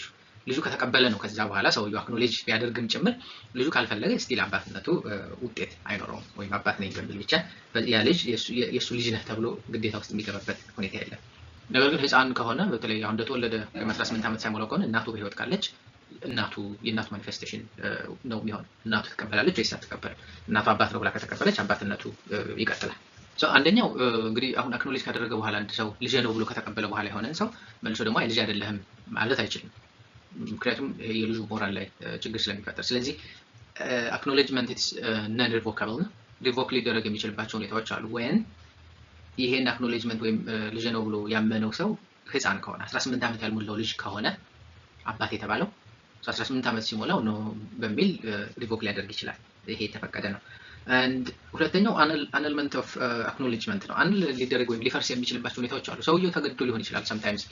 S1: ልጁ ከተቀበለ ነው ከዛ በኋላ ሰውየው አክኖሌጅ ቢያደርግም ጭምር ልጁ ካልፈለገ ስቲል አባትነቱ ውጤት አይኖረውም። ወይም አባት ነኝ በሚል ብቻ ያ ልጅ የእሱ ልጅ ነህ ተብሎ ግዴታ ውስጥ የሚገባበት ሁኔታ የለም። ነገር ግን ህፃን ከሆነ በተለይ አሁን እንደተወለደ 18 ዓመት ሳይሞላው ከሆነ እናቱ በህይወት ካለች የእናቱ ማኒፌስቴሽን ነው የሚሆን። እናቱ ትቀበላለች ወይስ አትቀበልም? እናቱ አባት ነው ብላ ከተቀበለች አባትነቱ ይቀጥላል። አንደኛው እንግዲህ አሁን አክኖሌጅ ካደረገ በኋላ አንድ ሰው ልጅ ነው ብሎ ከተቀበለ በኋላ የሆነን ሰው መልሶ ደግሞ አይ ልጅ አይደለህም ማለት አይችልም። ምክንያቱም የልጁ ሞራል ላይ ችግር ስለሚፈጠር። ስለዚህ አክኖሌጅመንት ኢትስ ነን ሪቮካብል ነው። ሪቮክ ሊደረግ የሚችልባቸው ሁኔታዎች አሉ። ወይም ይሄን አክኖሌጅመንት ወይም ልጅ ነው ብሎ ያመነው ሰው ህፃን ከሆነ 18 ዓመት ያልሞላው ልጅ ከሆነ አባት የተባለው 18 ዓመት ሲሞላው ነው በሚል ሪቮክ ሊያደርግ ይችላል። ይሄ የተፈቀደ ነው። ሁለተኛው አነልመንት ኦፍ አክኖሌጅመንት ነው። አንል ሊደረግ ወይም ሊፈርስ የሚችልባቸው ሁኔታዎች አሉ። ሰውየው ተገድዶ ሊሆን ይችላል። ሰምታይምስ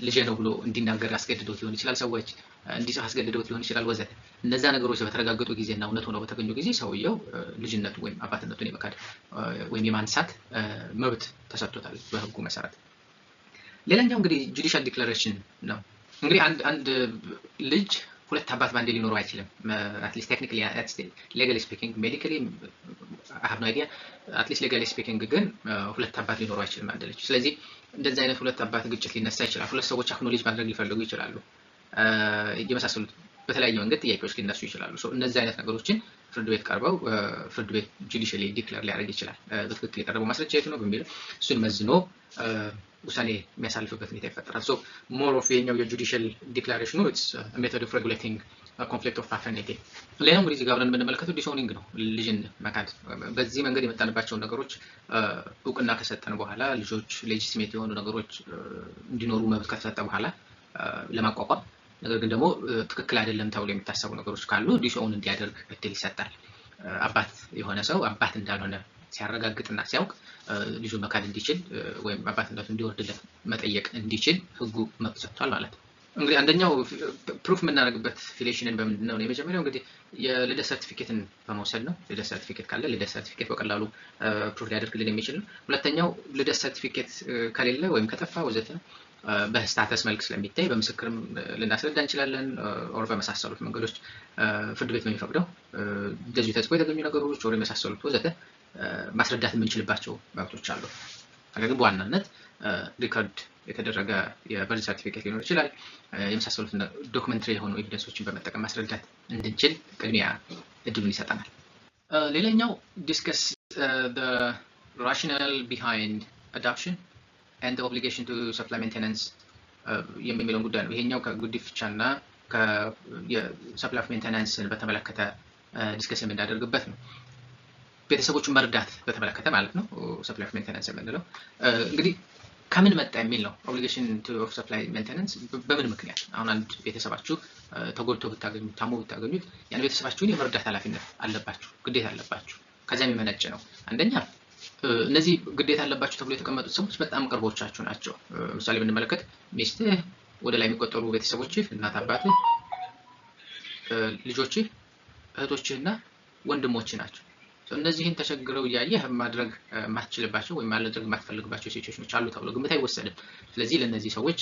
S1: ልጄ ነው ብሎ እንዲናገር አስገድዶት ሊሆን ይችላል። ሰዎች እንዲጽፍ አስገድዶት ሊሆን ይችላል ወዘተ። እነዛ ነገሮች በተረጋገጡ ጊዜና እውነት ሆነው በተገኙ ጊዜ ሰውየው ልጅነቱ ወይም አባትነቱን የመካድ ወይም የማንሳት መብት ተሰጥቶታል በህጉ መሰረት። ሌላኛው እንግዲህ ጁዲሻል ዲክላሬሽን ነው። እንግዲህ አንድ ልጅ ሁለት አባት ባንዴ ሊኖረው አይችልም። አትሊስት ቴክኒካሊ ሌጋሊ ስፒኪንግ ሜዲካሊ አይ ሃቭ ኖ አይዲያ አትሊስት ሌጋሊ ስፒኪንግ ግን ሁለት አባት ሊኖረው አይችልም አንድ ልጅ። ስለዚህ እንደዚህ አይነት ሁለት አባት ግጭት ሊነሳ ይችላል። ሁለት ሰዎች አክኖሌጅ ማድረግ ሊፈልጉ ይችላሉ። የመሳሰሉት በተለያየ መንገድ ጥያቄዎች ሊነሱ ይችላሉ። እነዚህ አይነት ነገሮችን ፍርድ ቤት ቀርበው ፍርድ ቤት ጁዲሻሊ ዲክሌር ሊያደርግ ይችላል። በትክክል የቀረበው ማስረጃ የቱ ነው በሚለው እሱን መዝኖ ውሳኔ የሚያሳልፍበት ሁኔታ ይፈጠራል። ሞር ኦፍ የኛው የጁዲሻል ዲክላሬሽኑ ኢትስ ሜቶድ ኦፍ ሬጉሌቲንግ ኮንፍሊክት ኦፍ ፓተርኒቲ። ሌላው እንግዲህ እዚህ ጋር አብረን የምንመለከተው ዲስኦኒንግ ነው፣ ልጅን መካድ። በዚህ መንገድ የመጣንባቸውን ነገሮች እውቅና ከሰጠን በኋላ ልጆች ሌጂቲሜት የሆኑ ነገሮች እንዲኖሩ መብት ከተሰጠ በኋላ ለማቋቋም ነገር ግን ደግሞ ትክክል አይደለም ተብሎ የሚታሰቡ ነገሮች ካሉ ዲስኦን እንዲያደርግ እድል ይሰጣል። አባት የሆነ ሰው አባት እንዳልሆነ ሲያረጋግጥና ሲያውቅ ልጁን መካድ እንዲችል ወይም አባትነቱ እንዲወርድለት መጠየቅ እንዲችል ህጉ መብት ሰጥቷል ማለት ነው። እንግዲህ አንደኛው ፕሩፍ የምናደርግበት ፊሊዬሽንን በምንድን ነው? የመጀመሪያው እንግዲህ የልደት ሰርቲፊኬትን በመውሰድ ነው። ልደት ሰርቲፊኬት ካለ ልደት ሰርቲፊኬት በቀላሉ ፕሩፍ ሊያደርግልን የሚችል ነው። ሁለተኛው ልደት ሰርቲፊኬት ከሌለ ወይም ከጠፋ ወዘተ በስታተስ መልክ ስለሚታይ በምስክርም ልናስረዳ እንችላለን። ኦር በመሳሰሉት መንገዶች ፍርድ ቤት ነው የሚፈቅደው። እንደዚሁ ተጽፎ የተገኙ ነገሮች ኦር የመሳሰሉት ወዘተ ማስረዳት የምንችልባቸው መብቶች አሉ። ነገር ግን በዋናነት ሪከርድ የተደረገ የበርዝ ሰርቲፊኬት ሊኖር ይችላል። የመሳሰሉት ዶክመንተሪ የሆኑ ኤቪደንሶችን በመጠቀም ማስረዳት እንድንችል ቅድሚያ እድሉን ይሰጠናል። ሌላኛው ዲስከስ the rationale behind adoption and the obligation to supply maintenance የሚለውን ጉዳይ ነው። ይሄኛው ከጉዲፈቻና የሰፕላይ ኦፍ ሜንቴናንስን በተመለከተ ዲስከስ የምናደርግበት ነው። ቤተሰቦቹን መርዳት በተመለከተ ማለት ነው። ሰፕላይ ኦፍ ሜንቴናንስ የምንለው እንግዲህ ከምን መጣ የሚል ነው። ኦብሊጌሽን ኦፍ ሰፕላይ ሜንቴናንስ በምን ምክንያት? አሁን አንድ ቤተሰባችሁ ተጎድቶ ብታገኙት፣ ታሞ ብታገኙት ያን ቤተሰባችሁን የመርዳት ኃላፊነት አለባችሁ፣ ግዴታ አለባችሁ። ከዚያ የሚመነጭ ነው። አንደኛ እነዚህ ግዴታ አለባችሁ ተብሎ የተቀመጡት ሰዎች በጣም ቅርቦቻችሁ ናቸው። ምሳሌ ብንመለከት ሚስትህ፣ ወደ ላይ የሚቆጠሩ ቤተሰቦችህ፣ እናት አባትህ፣ ልጆችህ፣ እህቶችህና ወንድሞችህ ናቸው። እነዚህን ተቸግረው እያየህ ማድረግ ማትችልባቸው ወይም ማድረግ ማትፈልግባቸው ሲቹዌሽኖች አሉ ተብሎ ግምት አይወሰድም። ስለዚህ ለነዚህ ሰዎች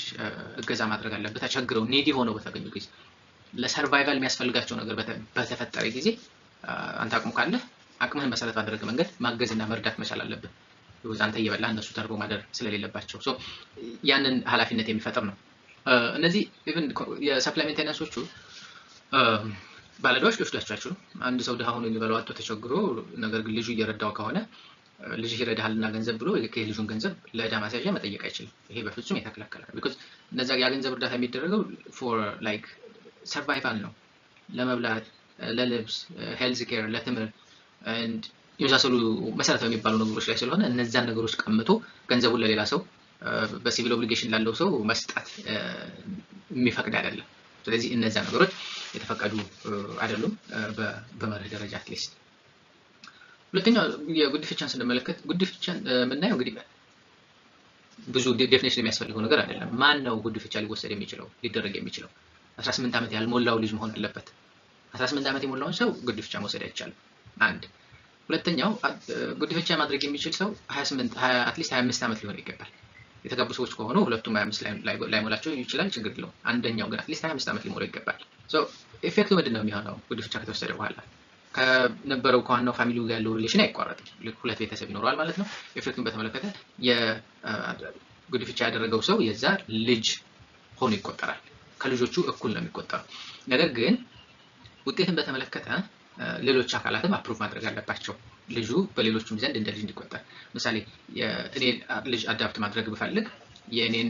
S1: እገዛ ማድረግ አለበት። ተቸግረው ኒዲ ሆነው በተገኙ ጊዜ ለሰርቫይቫል የሚያስፈልጋቸው ነገር በተፈጠረ ጊዜ አንተ አቅሙ ካለ አቅምህን መሰረት ባደረገ መንገድ ማገዝና መርዳት መቻል አለብህ። አንተ እየበላህ እነሱ ተርቦ ማደር ስለሌለባቸው ያንን ኃላፊነት የሚፈጥር ነው። እነዚህ ኢቭን የሰፕላይ ሜንቴናንሶቹ ባለዕዳዎች ሊወስዷቸው አይችሉም። አንድ ሰው ድሃ ሆኖ የሚበላው አጥቶ ተቸግሮ ነገር ግን ልጁ እየረዳው ከሆነ ልጅ ይረዳሃልና ገንዘብ ብሎ የልጁን ገንዘብ ለዕዳ ማስያዣ መጠየቅ አይችልም። ይሄ በፍጹም የተከለከለ ነው። ቢኮዝ እነዛ ያ ገንዘብ እርዳታ የሚደረገው ፎር ላይክ ሰርቫይቫል ነው፣ ለመብላት፣ ለልብስ፣ ሄልዝ ኬር፣ ለትምህርት የመሳሰሉ መሰረታዊ የሚባሉ ነገሮች ላይ ስለሆነ እነዛን ነገሮች ቀምቶ ገንዘቡን ለሌላ ሰው በሲቪል ኦብሊጌሽን ላለው ሰው መስጠት የሚፈቅድ አይደለም። ስለዚህ እነዛ ነገሮች የተፈቀዱ አይደሉም በመርህ ደረጃ አትሊስት። ሁለተኛው የጉዲፈቻን ስንመለከት ጉዲፈቻን የምናየው እንግዲህ ብዙ ዴፊኒሽን የሚያስፈልገው ነገር አይደለም። ማን ነው ጉዲፈቻ ሊወሰድ የሚችለው ሊደረግ የሚችለው? 18 ዓመት ያልሞላው ልጅ መሆን አለበት። 18 ዓመት የሞላውን ሰው ጉዲፈቻ መውሰድ አይቻልም። አንድ ሁለተኛው ጉዲፈቻ ማድረግ የሚችል ሰው 28 አትሊስት 25 ዓመት ሊሆን ይገባል። የተጋቡ ሰዎች ከሆኑ ሁለቱም 25 ላይ ሞላቸው ይችላል፣ ችግር የለውም። አንደኛው ግን አትሊስት 25 ዓመት ሊሞላው ይገባል። ሶ ኢፌክቱ ምንድነው የሚሆነው? ጉዲፈቻ ከተወሰደ በኋላ ከነበረው ከዋናው ፋሚሊው ጋር ያለው ሪሌሽን አይቋረጥም። ሁለት ቤተሰብ ይኖረዋል ማለት ነው። ኢፌክቱን በተመለከተ የጉዲፈቻ ያደረገው ሰው የዛ ልጅ ሆኖ ይቆጠራል። ከልጆቹ እኩል ነው የሚቆጠረው። ነገር ግን ውጤትን በተመለከተ ሌሎች አካላትም አፕሩቭ ማድረግ አለባቸው ልጁ በሌሎቹም ዘንድ እንደ ልጅ እንዲቆጠር። ምሳሌ እኔ ልጅ አዳፕት ማድረግ ብፈልግ የኔን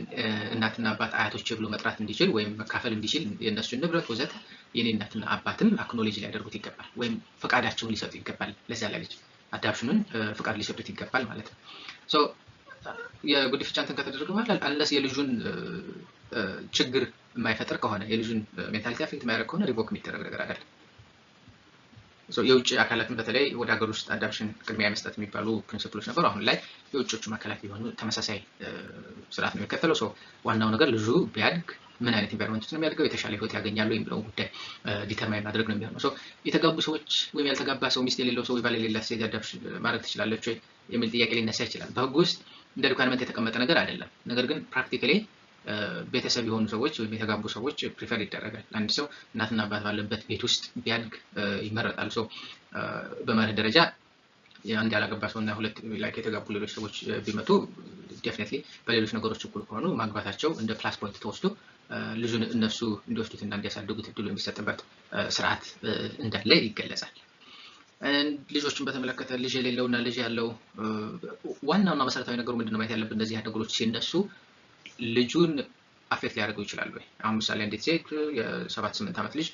S1: እናትና አባት አያቶች ብሎ መጥራት እንዲችል ወይም መካፈል እንዲችል የነሱን ንብረት ወዘተ የኔ እናትና አባትም አክኖሌጅ ሊያደርጉት ይገባል ወይም ፈቃዳቸውን ሊሰጡ ይገባል። ለዛ ልጅ አዳፕሽኑን ፈቃድ ሊሰጡት ይገባል ማለት ነው። ሶ የጉዲፈቻ እንትን ከተደረገ በኋላ አንለስ የልጁን ችግር የማይፈጥር ከሆነ የልጁን ሜንታሊቲ አፌክት የማያደርግ ከሆነ ሪቮክ የሚደረግ ነገር አይደለም። የውጭ አካላትን በተለይ ወደ ሀገር ውስጥ አዳፕሽን ቅድሚያ መስጠት የሚባሉ ፕሪንሲፕሎች ነበሩ። አሁን ላይ የውጭዎቹ አካላት የሆኑ ተመሳሳይ ስርዓት ነው የሚከተለው። ሰው ዋናው ነገር ልጁ ቢያድግ ምን አይነት ኢንቫይሮንመንት ውስጥ ነው የሚያድገው፣ የተሻለ ህይወት ያገኛሉ የሚለውን ጉዳይ ዲተርማይን ማድረግ ነው የሚሆነው። ሶ የተጋቡ ሰዎች ወይም ያልተጋባ ሰው ሚስት የሌለው ሰው ወይ ባል የሌላት ሴት አዳፕሽን ማድረግ ትችላለች ወይ የሚል ጥያቄ ሊነሳ ይችላል። በህግ ውስጥ እንደ ሪኳየርመንት የተቀመጠ ነገር አይደለም። ነገር ግን ፕራክቲካሊ ቤተሰብ የሆኑ ሰዎች ወይም የተጋቡ ሰዎች ፕሪፈር ይደረጋል። አንድ ሰው እናትና አባት ባለበት ቤት ውስጥ ቢያድግ ይመረጣል። ሰው በመርህ ደረጃ አንድ ያላገባ ሰው እና ሁለት ላይክ የተጋቡ ሌሎች ሰዎች ቢመጡ ዴፊኒትሊ በሌሎች ነገሮች እኩል ከሆኑ ማግባታቸው እንደ ፕላስ ፖይንት ተወስዶ ልጁን እነሱ እንዲወስዱትና እንዲያሳድጉት እድሉ የሚሰጥበት ስርዓት እንዳለ ይገለጻል። ልጆችን በተመለከተ ልጅ የሌለውና ልጅ ያለው ዋናውና መሰረታዊ ነገሩ ምንድነው ማየት ያለብን? እነዚህ ነገሮች ሲነሱ ልጁን አፌክት ሊያደርገው ይችላል ወይ? አሁን ምሳሌ እንዴት ሴት የ7-8 ዓመት ልጅ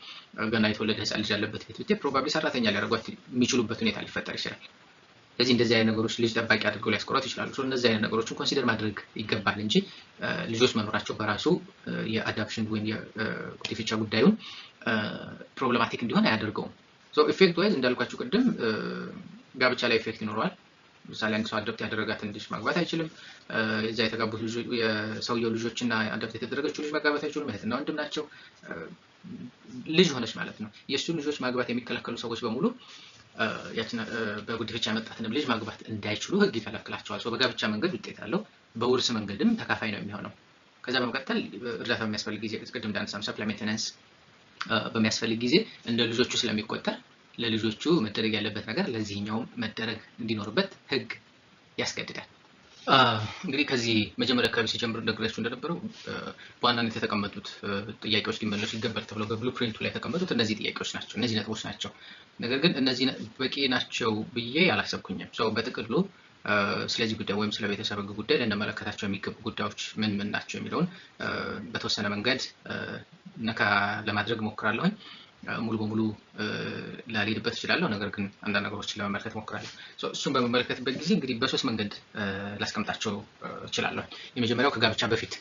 S1: ገና የተወለደ ህፃን ልጅ ያለበት ቤት ብትይ ፕሮባብሊ ሰራተኛ ሊያደርጓት የሚችሉበት ሁኔታ ሊፈጠር ይችላል። ስለዚህ እንደዚህ አይነት ነገሮች ልጅ ጠባቂ አድርገው ሊያስቆሯት ይችላሉ። ሶ እነዚህ አይነት ነገሮችን ኮንሲደር ማድረግ ይገባል እንጂ ልጆች መኖራቸው በራሱ የአዳፕሽን ወይም የጉዲፈቻ ጉዳዩን ፕሮብሌማቲክ እንዲሆን አያደርገውም። ሶ ኢፌክት ዋይዝ እንዳልኳችሁ ቅድም ጋብቻ ላይ ኢፌክት ይኖረዋል። ምሳሌ አንድ ሰው አዳፕት ያደረጋትን ልጅ ማግባት አይችልም። እዛ የተጋቡት ልጅ የሰውየው ልጆችና አዳፕት የተደረገችው ልጅ ማግባት አይችሉም። እህትና ወንድም ናቸው። ልጅ ሆነች ማለት ነው። የእሱ ልጆች ማግባት የሚከለከሉ ሰዎች በሙሉ ያችን በጉዲፈቻ ያመጣትንም ልጅ ማግባት እንዳይችሉ ህግ ይከለክላቸዋል። ሰው በጋብቻ መንገድ ውጤት አለው፣ በውርስ መንገድም ተካፋይ ነው የሚሆነው። ከዛ በመቀጠል እርዳታ በሚያስፈልግ ጊዜ ቅድም እንዳነሳም ሰፕሊሜንተንስ በሚያስፈልግ ጊዜ እንደ ልጆቹ ስለሚቆጠር ለልጆቹ መደረግ ያለበት ነገር ለዚህኛው መደረግ እንዲኖርበት ህግ ያስገድዳል። እንግዲህ ከዚህ መጀመሪያ አካባቢ ሲጀምር እንደገለጽኩ እንደነበረው በዋናነት የተቀመጡት ጥያቄዎች ሊመለሱ ይገባል ተብለው በብሉፕሪንቱ ላይ የተቀመጡት እነዚህ ጥያቄዎች ናቸው፣ እነዚህ ነጥቦች ናቸው። ነገር ግን እነዚህ በቂ ናቸው ብዬ አላሰብኩኝም። ሰው በጥቅሉ ስለዚህ ጉዳይ ወይም ስለ ቤተሰብ ህግ ጉዳይ ልንመለከታቸው የሚገቡ ጉዳዮች ምን ምን ናቸው የሚለውን በተወሰነ መንገድ ነካ ለማድረግ ሞክራለሁኝ። ሙሉ በሙሉ ላልሄድበት እችላለሁ፣ ነገር ግን አንዳንድ ነገሮችን ለመመልከት ሞክራለሁ። እሱን በመመለከትበት ጊዜ እንግዲህ በሶስት መንገድ ላስቀምጣቸው እችላለሁ። የመጀመሪያው ከጋብቻ በፊት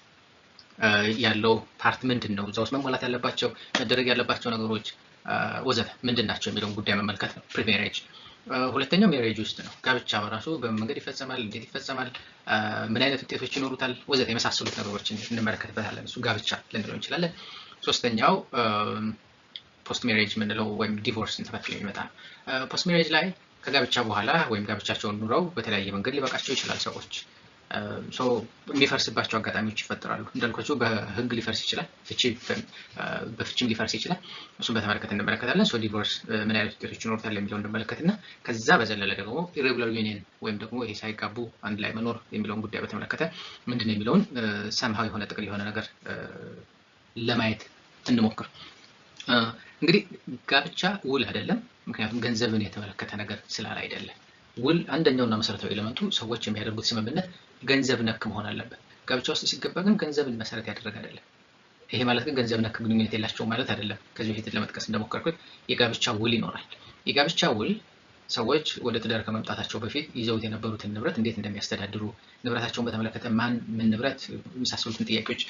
S1: ያለው ፓርት ምንድን ነው፣ እዛ ውስጥ መሟላት ያለባቸው መደረግ ያለባቸው ነገሮች ወዘተ ምንድን ናቸው የሚለውን ጉዳይ መመልከት ነው፣ ፕሪሜሬጅ። ሁለተኛው ሜሬጅ ውስጥ ነው፣ ጋብቻ በራሱ በምን መንገድ ይፈጸማል፣ እንዴት ይፈጸማል፣ ምን አይነት ውጤቶች ይኖሩታል ወዘተ የመሳሰሉት ነገሮችን እንመለከትበታለን። እሱ ጋብቻ ልንለው እንችላለን። ሶስተኛው ፖስት ሜሬጅ የምንለው ወይም ዲቮርስን ተከትሎ የሚመጣ ነው። ፖስት ሜሬጅ ላይ ከጋብቻ በኋላ ወይም ጋብቻቸውን ኑረው በተለያየ መንገድ ሊበቃቸው ይችላል ሰዎች። የሚፈርስባቸው አጋጣሚዎች ይፈጠራሉ። እንዳልኳቸው በህግ ሊፈርስ ይችላል፣ በፍቺም ሊፈርስ ይችላል። እሱን በተመለከተ እንመለከታለን። ዲቮርስ ምን አይነት ውጤቶች ይኖሩታል የሚለው እንመለከትና ከዛ በዘለለ ደግሞ ኢሬጉላር ዩኒየን ወይም ደግሞ ይሄ ሳይጋቡ አንድ ላይ መኖር የሚለውን ጉዳይ በተመለከተ ምንድነው የሚለውን ሰምሃው የሆነ ጥቅል የሆነ ነገር ለማየት እንሞክር። እንግዲህ ጋብቻ ውል አይደለም፣ ምክንያቱም ገንዘብን የተመለከተ ነገር ስላል አይደለም። ውል አንደኛውና መሰረታዊ ኤሌመንቱ ሰዎች የሚያደርጉት ስምምነት ገንዘብ ነክ መሆን አለበት። ጋብቻ ውስጥ ሲገባ ግን ገንዘብን መሰረት ያደረገ አይደለም። ይሄ ማለት ግን ገንዘብ ነክ ግንኙነት የላቸውም ማለት አይደለም። ከዚህ በፊት ለመጥቀስ እንደሞከርኩት የጋብቻ ውል ይኖራል። የጋብቻ ውል ሰዎች ወደ ትዳር ከመምጣታቸው በፊት ይዘውት የነበሩትን ንብረት እንዴት እንደሚያስተዳድሩ ንብረታቸውን በተመለከተ ማን ምን ንብረት የመሳሰሉትን ጥያቄዎች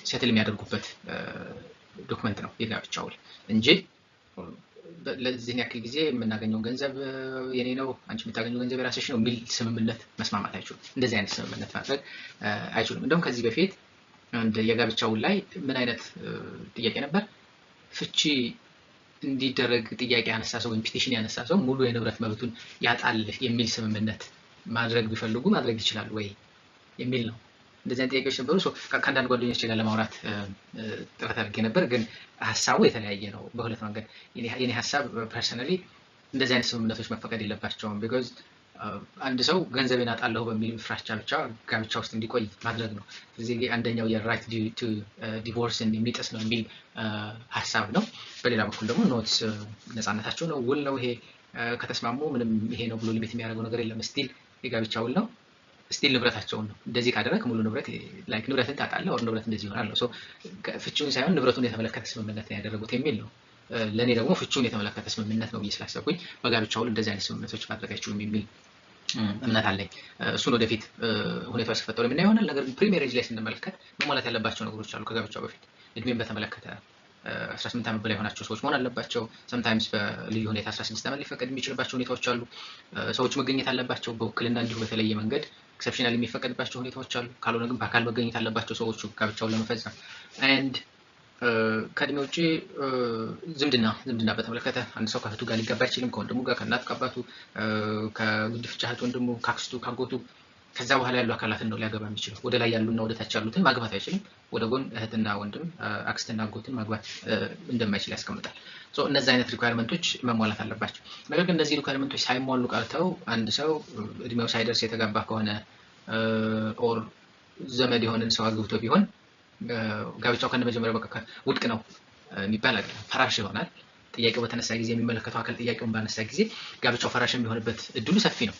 S1: ሴትል የሚያደርጉበት ዶክመንት ነው የጋብቻ ውል እንጂ ለዚህን ያክል ጊዜ የምናገኘው ገንዘብ የኔ ነው፣ አንቺ የምታገኘው ገንዘብ የራስሽ ነው የሚል ስምምነት መስማማት አይችሉም። እንደዚህ አይነት ስምምነት ማድረግ አይችሉም። እንደውም ከዚህ በፊት የጋብቻ ውል ላይ ምን አይነት ጥያቄ ነበር? ፍቺ እንዲደረግ ጥያቄ ያነሳ ሰው ወይም ፒቲሽን ያነሳ ሰው ሙሉ የንብረት መብቱን ያጣል የሚል ስምምነት ማድረግ ቢፈልጉ ማድረግ ይችላል ወይ የሚል ነው። እንደዚህ አይነት ጥያቄዎች ነበሩ። ከአንዳንድ ጓደኞች ጋር ለማውራት ጥረት አድርጌ ነበር፣ ግን ሀሳቡ የተለያየ ነው በሁለት መንገድ። የኔ ሀሳብ ፐርሰናሊ እንደዚህ አይነት ስምምነቶች መፈቀድ የለባቸውም። ቢኮዝ አንድ ሰው ገንዘቤን አጣለሁ በሚል ፍራቻ ብቻ ጋብቻ ውስጥ እንዲቆይ ማድረግ ነው። ስለዚህ አንደኛው የራይት ቱ ዲቮርስን የሚጥስ ነው የሚል ሀሳብ ነው። በሌላ በኩል ደግሞ ኖት ነፃነታቸው ነው፣ ውል ነው። ይሄ ከተስማሙ ምንም ይሄ ነው ብሎ ሊሚት የሚያደርገው ነገር የለም። ስቲል የጋብቻ ውል ነው፣ ስቲል ንብረታቸውን ነው። እንደዚህ ካደረግ ሙሉ ንብረት ላይክ ንብረትን ታጣለህ፣ ወር ንብረት እንደዚህ ይሆናል ነው። ፍቺውን ሳይሆን ንብረቱን የተመለከተ ስምምነት ነው ያደረጉት የሚል ነው። ለእኔ ደግሞ ፍቺውን የተመለከተ ስምምነት ነው ብዬ ስላሰብኩኝ በጋብቻ ውል እንደዚህ አይነት ስምምነቶች ማድረግ አይችሉም የሚል እምነት አለኝ። እሱን ወደፊት ሁኔታዎች ሲፈጠሩ የምናየው ይሆናል። ነገር ግን ፕሪሜሬጅ ላይ ስንመለከት መሟላት ያለባቸው ነገሮች አሉ። ከጋብቻው በፊት እድሜን በተመለከተ 18 ዓመት በላይ የሆናቸው ሰዎች መሆን አለባቸው። ሰምታይምስ በልዩ ሁኔታ 16 ዓመት ሊፈቀድ የሚችልባቸው ሁኔታዎች አሉ። ሰዎች መገኘት አለባቸው በውክልና እንዲሁ በተለየ መንገድ ኤክሰፕሽናል የሚፈቀድባቸው ሁኔታዎች አሉ። ካልሆነ ግን በአካል መገኘት አለባቸው ሰዎቹ ጋብቻውን ለመፈጸም። ኤንድ ከእድሜ ውጭ ዝምድና በተመለከተ አንድ ሰው ከእህቱ ጋር ሊጋባ አይችልም፣ ከወንድሙ ጋር፣ ከእናት ከአባቱ፣ ከጉዲፈቻ እህት ወንድሙ፣ ከአክስቱ ካጎቱ፣ ከዛ በኋላ ያሉ አካላትን ነው ሊያገባ የሚችለው። ወደ ላይ ያሉና ወደ ታች ያሉትን ማግባት አይችልም። ወደ ጎን እህትና ወንድም፣ አክስትና አጎትን ማግባት እንደማይችል ያስቀምጣል። እነዚህ አይነት ሪኳየርመንቶች መሟላት አለባቸው። ነገር ግን እነዚህ ሪኳየርመንቶች ሳይሟሉ ቀርተው አንድ ሰው እድሜው ሳይደርስ የተጋባ ከሆነ ኦር ዘመድ የሆነን ሰው አግብቶ ቢሆን ጋብቻው ከነመጀመሪያው በቃ ውድቅ ነው የሚባል አይደለም፣ ፈራሽ ይሆናል። ጥያቄው በተነሳ ጊዜ የሚመለከተው አካል ጥያቄውን ባነሳ ጊዜ ጋብቻው ፈራሽ የሚሆንበት እድሉ ሰፊ ነው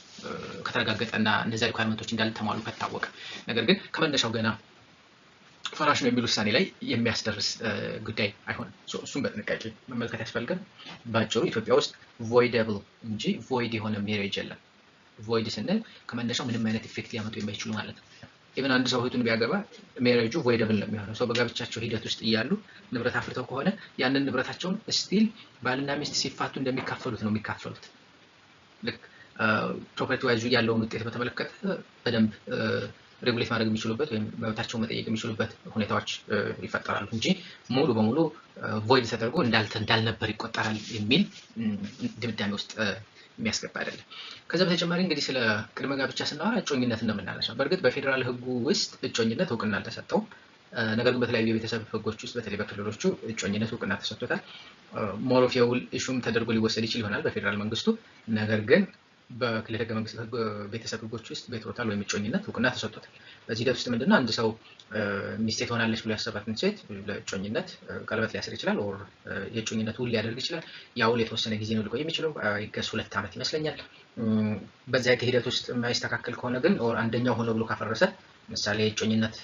S1: ከተረጋገጠና እነዚያ ሪኳየርመንቶች እንዳልተሟሉ ከታወቀ። ነገር ግን ከመነሻው ገና ፈራሽ ነው የሚል ውሳኔ ላይ የሚያስደርስ ጉዳይ አይሆንም። እሱም በጥንቃቄ መመልከት ያስፈልጋል። ባጭሩ ኢትዮጵያ ውስጥ ቮይደብል እንጂ ቮይድ የሆነ ሜሬጅ የለም። ቮይድ ስንል ከመነሻው ምንም አይነት ኢፌክት ሊያመጡ የማይችሉ ማለት ነው። ኢቨን አንድ ሰው እህቱን ቢያገባ ሜሬጁ ቮይደብል ነው የሚሆነው። ሰው በጋብቻቸው ሂደት ውስጥ እያሉ ንብረት አፍርተው ከሆነ ያንን ንብረታቸውን ስቲል ባልና ሚስት ሲፋቱ እንደሚካፈሉት ነው የሚካፈሉት። ልክ ፕሮፐርቲ ዋይዙ ያለውን ውጤት በተመለከተ በደንብ ሬጉሌት ማድረግ የሚችሉበት ወይም መብታቸውን መጠየቅ የሚችሉበት ሁኔታዎች ይፈጠራሉ እንጂ ሙሉ በሙሉ ቮይድ ተደርጎ እንዳልነበር ይቆጠራል የሚል ድምዳሜ ውስጥ የሚያስገባ አይደለም። ከዛ በተጨማሪ እንግዲህ ስለ ቅድመ ጋብቻ ስናወራ እጮኝነት እንደምናነሳው በእርግጥ በፌዴራል ሕጉ ውስጥ እጮኝነት እውቅና አልተሰጠውም። ነገር ግን በተለያዩ የቤተሰብ ሕጎች ውስጥ በተለይ በክልሎቹ እጮኝነት እውቅና ተሰጥቶታል። ሞር ኦፍ የውል ኢሹም ተደርጎ ሊወሰድ ይችል ይሆናል በፌዴራል መንግስቱ። ነገር ግን በክልል ህገ መንግስት ቤተሰብ ሕጎች ውስጥ ቤትሮታል ወይም እጮኝነት እውቅና ተሰጥቶታል። በዚህ ሂደት ውስጥ ምንድነው አንድ ሰው ሚስቴ ትሆናለች ብሎ ያሰባትን ሴት ለእጮኝነት ቀለበት ሊያስር ይችላል፣ ኦር የእጮኝነት ውል ሊያደርግ ይችላል። ያ ውል የተወሰነ ጊዜ ነው ሊቆይ የሚችለው፣ ይገስ 2 ዓመት ይመስለኛል። በዚያ ሂደት ውስጥ የማይስተካከል ከሆነ ግን ኦር አንደኛው ሆኖ ብሎ ካፈረሰ ምሳሌ እጮኝነት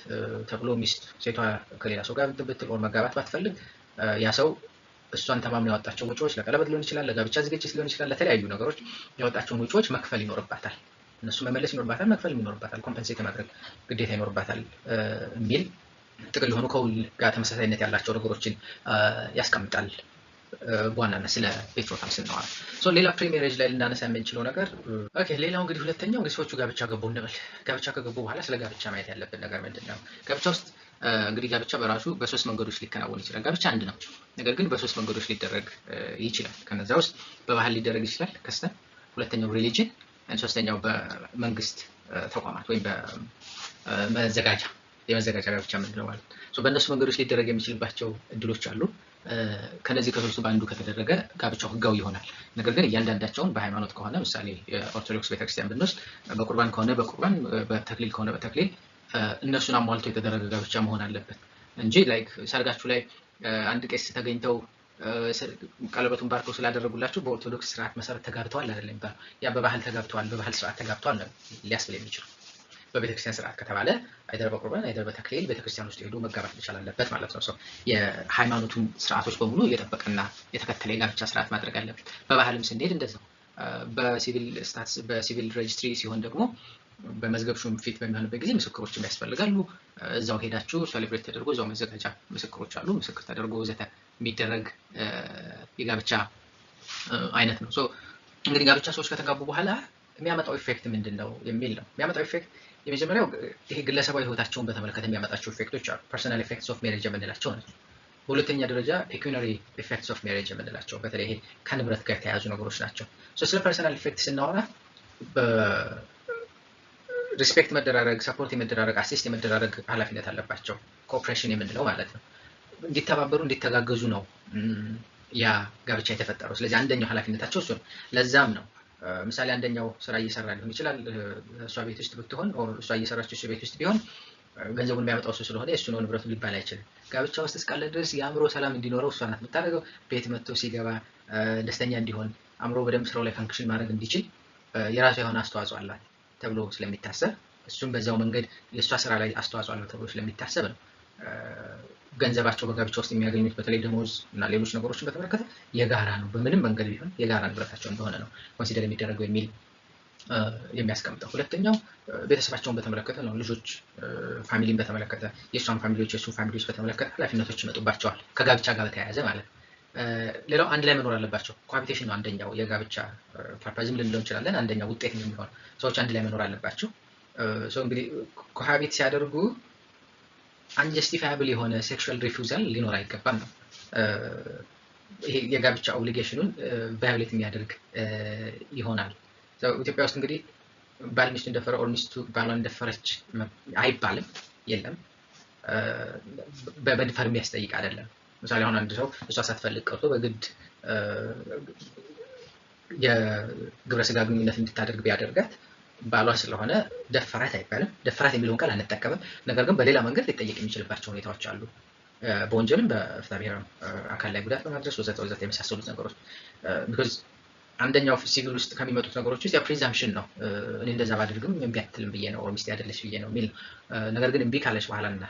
S1: ተብሎ ሚስት ሴቷ ከሌላ ሰው ጋር ብትል ኦር መጋባት ባትፈልግ ያ ሰው እሷን ተማምነው ያወጣቸው ወጪዎች ለቀለበት ሊሆን ይችላል፣ ለጋብቻ ዝግጅት ሊሆን ይችላል፣ ለተለያዩ ነገሮች ያወጣቸውን ወጪዎች መክፈል ይኖርባታል። እነሱ መመለስ ይኖርባታል፣ መክፈል ይኖርባታል፣ ኮምፐንሴት ማድረግ ግዴታ ይኖርባታል የሚል ጥቅል የሆኑ ከውል ጋር ተመሳሳይነት ያላቸው ነገሮችን ያስቀምጣል። በዋናነት ስለ ቤትሮታል ስናወራ ሌላ ፕሪሜሬጅ ላይ ልናነሳ የምንችለው ነገር ሌላው እንግዲህ ሁለተኛው እንግዲህ ሰዎቹ ጋብቻ ገቡ እንበል። ጋብቻ ከገቡ በኋላ ስለ ጋብቻ ማየት ያለብን ነገር ምንድን ነው? ጋብቻ ውስጥ እንግዲህ ጋብቻ በራሱ በ3 መንገዶች ሊከናወን ይችላል። ጋብቻ አንድ ነው፣ ነገር ግን በ3 መንገዶች ሊደረግ ይችላል። ከነዛ ውስጥ በባህል ሊደረግ ይችላል ከስተም፣ ሁለተኛው ሪሊጅን፣ ሶስተኛው በመንግስት ተቋማት ወይም በመዘጋጃ የመዘጋጃ ጋብቻ ምንድነው ማለት ነው። በእነሱ መንገዶች ሊደረግ የሚችልባቸው እድሎች አሉ። ከነዚህ ከሶስቱ በአንዱ ከተደረገ ጋብቻው ህጋዊ ይሆናል። ነገር ግን እያንዳንዳቸውን በሃይማኖት ከሆነ ምሳሌ የኦርቶዶክስ ቤተክርስቲያን ብንወስድ በቁርባን ከሆነ በቁርባን፣ በተክሊል ከሆነ በተክሊል እነሱን አሟልቶ የተደረገ ጋብቻ መሆን አለበት እንጂ ላይክ ሰርጋችሁ ላይ አንድ ቄስ ተገኝተው ቀለበቱን ባርከው ስላደረጉላችሁ በኦርቶዶክስ ስርዓት መሰረት ተጋብተዋል አይደለም ይባላል። ያ በባህል ተጋብተዋል፣ በባህል ስርዓት ተጋብተዋል ነው ሊያስብል የሚችለው። በቤተክርስቲያን ስርዓት ከተባለ አይደር በቁርባን አይደር በተክሊል ቤተክርስቲያን ውስጥ ሄዶ መጋባት መቻል አለበት ማለት ነው። የሃይማኖቱን ስርዓቶች በሙሉ የጠበቀና የተከተለ የጋብቻ ስርዓት ማድረግ አለበት። በባህልም ስንሄድ እንደዛው በሲቪል ስታትስ በሲቪል ሬጅስትሪ ሲሆን ደግሞ በመዝገብ ሹም ፊት በሚሆንበት ጊዜ ምስክሮች ያስፈልጋሉ። እዛው ሄዳችሁ ሴሌብሬት ተደርጎ እዛው መዘጋጃ ምስክሮች አሉ ምስክር ተደርጎ ወዘተ የሚደረግ የጋብቻ አይነት ነው። እንግዲህ ጋብቻ ሰዎች ከተጋቡ በኋላ የሚያመጣው ኢፌክት ምንድነው የሚል ነው። የሚያመጣው ኢፌክት የመጀመሪያው ይሄ ግለሰባዊ ህይወታቸውን በተመለከተ የሚያመጣቸው ኢፌክቶች አሉ። ፐርሰናል ኢፌክትስ ኦፍ ሜሬጅ የምንላቸው ናቸው። በሁለተኛ ደረጃ ፔኩኒያሪ ኢፌክትስ ኦፍ ሜሬጅ የምንላቸው በተለይ ይሄ ከንብረት ጋር የተያያዙ ነገሮች ናቸው። ስለ ፐርሰናል ኢፌክት ስናወራ ሪስፔክት መደራረግ፣ ሰፖርት የመደራረግ፣ አሲስት የመደራረግ ኃላፊነት አለባቸው። ኮኦፕሬሽን የምንለው ማለት ነው። እንዲተባበሩ እንዲተጋገዙ ነው ያ ጋብቻ የተፈጠረው። ስለዚህ አንደኛው ኃላፊነታቸው እሱ ነው። ለዛም ነው ምሳሌ አንደኛው ስራ እየሰራ ሊሆን ይችላል እሷ ቤት ውስጥ ብትሆን ኦር እሷ እየሰራች እሱ ቤት ውስጥ ቢሆን ገንዘቡን የሚያመጣው እሱ ስለሆነ እሱ ነው ንብረቱ ሊባል አይችልም። ጋብቻ ውስጥ እስካለ ድረስ የአእምሮ ሰላም እንዲኖረው እሷ ናት የምታደርገው። ቤት መጥቶ ሲገባ ደስተኛ እንዲሆን አእምሮ በደንብ ስራው ላይ ፈንክሽን ማድረግ እንዲችል የራሷ የሆነ አስተዋጽኦ አላት ተብሎ ስለሚታሰብ እሱም በዛው መንገድ የእሷ ስራ ላይ አስተዋጽኦ አለው ተብሎ ስለሚታሰብ ነው ገንዘባቸው በጋብቻ ውስጥ የሚያገኙት በተለይ ደሞዝ እና ሌሎች ነገሮችን በተመለከተ የጋራ ነው። በምንም መንገድ ቢሆን የጋራ ንብረታቸው እንደሆነ ነው ኮንሲደር የሚደረገው የሚል የሚያስቀምጠው። ሁለተኛው ቤተሰባቸውን በተመለከተ ነው። ልጆች ፋሚሊን በተመለከተ የእሷን ፋሚሊዎች የእሱ ፋሚሊዎች በተመለከተ ኃላፊነቶች ይመጡባቸዋል ከጋብቻ ጋር በተያያዘ ማለት ነው። ሌላው አንድ ላይ መኖር አለባቸው። ኮሃቢቴሽን ነው አንደኛው የጋብቻ ፐርፐዝም ልንለው እንችላለን። አንደኛው ውጤት የሚሆን ሰዎች አንድ ላይ መኖር አለባቸው። እንግዲህ ኮሃቢት ሲያደርጉ አንጀስቲፋያብል የሆነ ሴክሹዋል ሪፊውዛል ሊኖር አይገባም ነው። ይሄ የጋብቻ ኦብሊጌሽኑን ቫዮሌት የሚያደርግ ይሆናል። ኢትዮጵያ ውስጥ እንግዲህ ባል ሚስቱን እንደፈረ ኦር ሚስቱ ባሏን እንደፈረች አይባልም፣ የለም። በመድፈር የሚያስጠይቅ አይደለም። ምሳሌ አሁን አንድ ሰው እሷ ሳትፈልግ ቀርቶ በግድ የግብረ ስጋ ግንኙነት እንድታደርግ ቢያደርጋት ባሏ ስለሆነ ደፈራት አይባልም። ደፈራት የሚለውን ቃል አንጠቀምም። ነገር ግን በሌላ መንገድ ሊጠየቅ የሚችልባቸው ሁኔታዎች አሉ። በወንጀልም በፍትሐ ብሔር አካል ላይ ጉዳት በማድረስ ወዘተ ወዘተ የመሳሰሉት ነገሮች ቢኮዝ አንደኛው ሲቪል ውስጥ ከሚመጡት ነገሮች ውስጥ ያ ፕሪዛምፕሽን ነው። እኔ እንደዛ ባደርግም እምቢ አትልም ብዬ ነው ሚስቴ አይደለች ብዬ ነው የሚል። ነገር ግን እምቢ ካለች በኋላና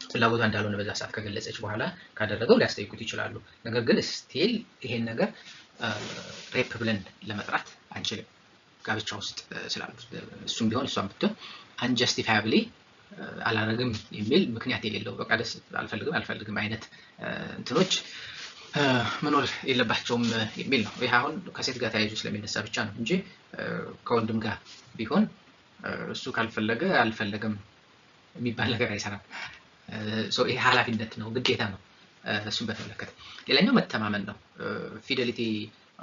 S1: ፍላጎቷ እንዳልሆነ በዛ ሰዓት ከገለጸች በኋላ ካደረገው ሊያስጠይቁት ይችላሉ። ነገር ግን ስቲል ይሄን ነገር ሬፕ ብለን ለመጥራት አንችልም ጋብቻ ውስጥ ስላሉ። እሱም ቢሆን እሷም ብትሆን አንጀስቲፋያብሊ አላረግም የሚል ምክንያት የሌለው በቃ ደስ አልፈልግም አይነት እንትኖች መኖር የለባቸውም የሚል ነው። ይሄ አሁን ከሴት ጋር ተያይዞ ስለሚነሳ ብቻ ነው እንጂ ከወንድም ጋር ቢሆን እሱ ካልፈለገ አልፈለገም የሚባል ነገር አይሰራም። ይሄ ኃላፊነት ነው፣ ግዴታ ነው። እሱን በተመለከተ ሌላኛው መተማመን ነው። ፊደሊቲ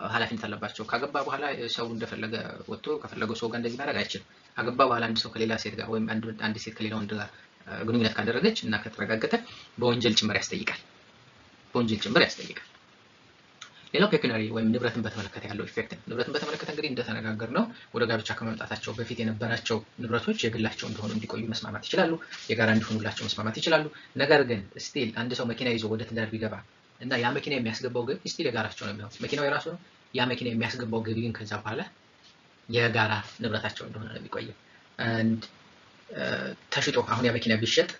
S1: ኃላፊነት አለባቸው። ካገባ በኋላ ሰው እንደፈለገ ወጥቶ ከፈለገው ሰው ጋር እንደዚህ ማድረግ አይችልም። ካገባ በኋላ አንድ ሰው ከሌላ ሴት ጋር ወይም አንድ ሴት ከሌላ ወንድ ጋር ግንኙነት ካደረገች እና ከተረጋገጠ በወንጀል ጭምር ያስጠይቃል። ሌላው ፔኩኒያሪ ወይም ንብረትን በተመለከተ ያለው ኢፌክት ነው። ንብረትን በተመለከተ እንግዲህ እንደተነጋገርነው ወደ ጋብቻ ከመምጣታቸው በፊት የነበራቸው ንብረቶች የግላቸው እንደሆኑ እንዲቆዩ መስማማት ይችላሉ፣ የጋራ እንዲሆኑላቸው መስማማት ይችላሉ። ነገር ግን ስቲል አንድ ሰው መኪና ይዞ ወደ ትዳር ቢገባ እና ያ መኪና የሚያስገባው ገቢ ስቲል የጋራቸው ነው የሚሆነው። መኪናው የራሱ ነው። ያ መኪና የሚያስገባው ገቢ ግን ከዛ በኋላ የጋራ ንብረታቸው እንደሆነ ነው የሚቆየው። ተሽጦ አሁን ያ መኪና ቢሸጥ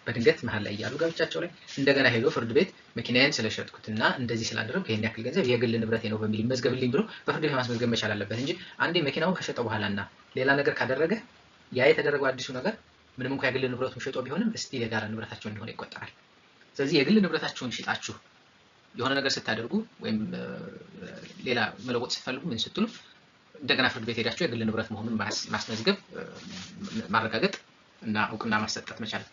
S1: በድንገት መሀል ላይ ያሉ ጋብቻቸው ላይ እንደገና ሄዶ ፍርድ ቤት መኪናዬን ስለሸጥኩትና እንደዚህ ስላደረኩ ይሄን ያክል ገንዘብ የግል ንብረቴ ነው በሚል መዝገብልኝ ብሎ በፍርድ ቤት ማስመዝገብ መቻል አለበት እንጂ አንዴ መኪናውን ከሸጠ በኋላና ሌላ ነገር ካደረገ ያ የተደረገው አዲሱ ነገር ምንም እንኳን የግል ንብረቱን ሸጦ ቢሆንም ስቲል የጋራ ንብረታቸው እንደሆነ ይቆጠራል። ስለዚህ የግል ንብረታቸውን ሽጣችሁ የሆነ ነገር ስታደርጉ ወይም ሌላ መለወጥ ስትፈልጉ ምን ስትሉ እንደገና ፍርድ ቤት ሄዳችሁ የግል ንብረት መሆኑን ማስመዝገብ ማረጋገጥ እና እውቅና ማሰጠት መቻል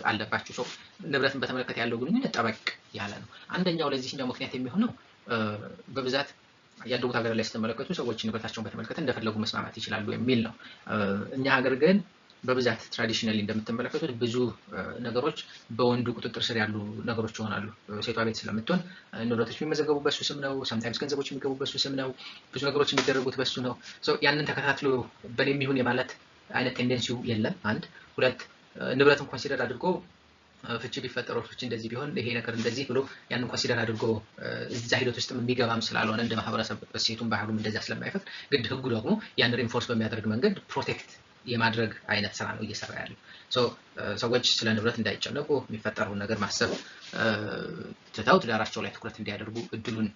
S1: አለባችሁ። ንብረትን በተመለከተ ያለው ግንኙነት ጠበቅ ያለ ነው። አንደኛው ለዚህኛው ምክንያት የሚሆነው በብዛት ያደጉት ሀገር ላይ ስትመለከቱ ሰዎች ንብረታቸውን በተመለከተ እንደፈለጉ መስማማት ይችላሉ የሚል ነው። እኛ ሀገር ግን በብዛት ትራዲሽናሊ እንደምትመለከቱት ብዙ ነገሮች በወንዱ ቁጥጥር ስር ያሉ ነገሮች ይሆናሉ። ሴቷ ቤት ስለምትሆን ንብረቶች የሚመዘገቡበት በሱ ስም ነው። ሰምታይምስ ገንዘቦች የሚገቡበት በሱ ስም ነው። ብዙ ነገሮች የሚደረጉት በሱ ነው። ያንን ተከታትሎ በኔም ይሁን የማለት አይነት ቴንደንሲው የለም። አንድ ሁለት ንብረትን ኮንሲደር አድርጎ ፍቺ ቢፈጠር ፍቺ እንደዚህ ቢሆን ይሄ ነገር እንደዚህ ብሎ ያንን ኮንሲደር አድርጎ እዛ ሂደት ውስጥ የሚገባም ስላልሆነ እንደ ማህበረሰብ ሴቱን ባህሉም እንደዛ ስለማይፈቅድ ግድ ህጉ ደግሞ ያንን ሪንፎርስ በሚያደርግ መንገድ ፕሮቴክት የማድረግ አይነት ስራ ነው እየሰራ ያለው። ሰዎች ስለ ንብረት እንዳይጨነቁ የሚፈጠረውን ነገር ማሰብ ትተው ትዳራቸው ላይ ትኩረት እንዲያደርጉ እድሉን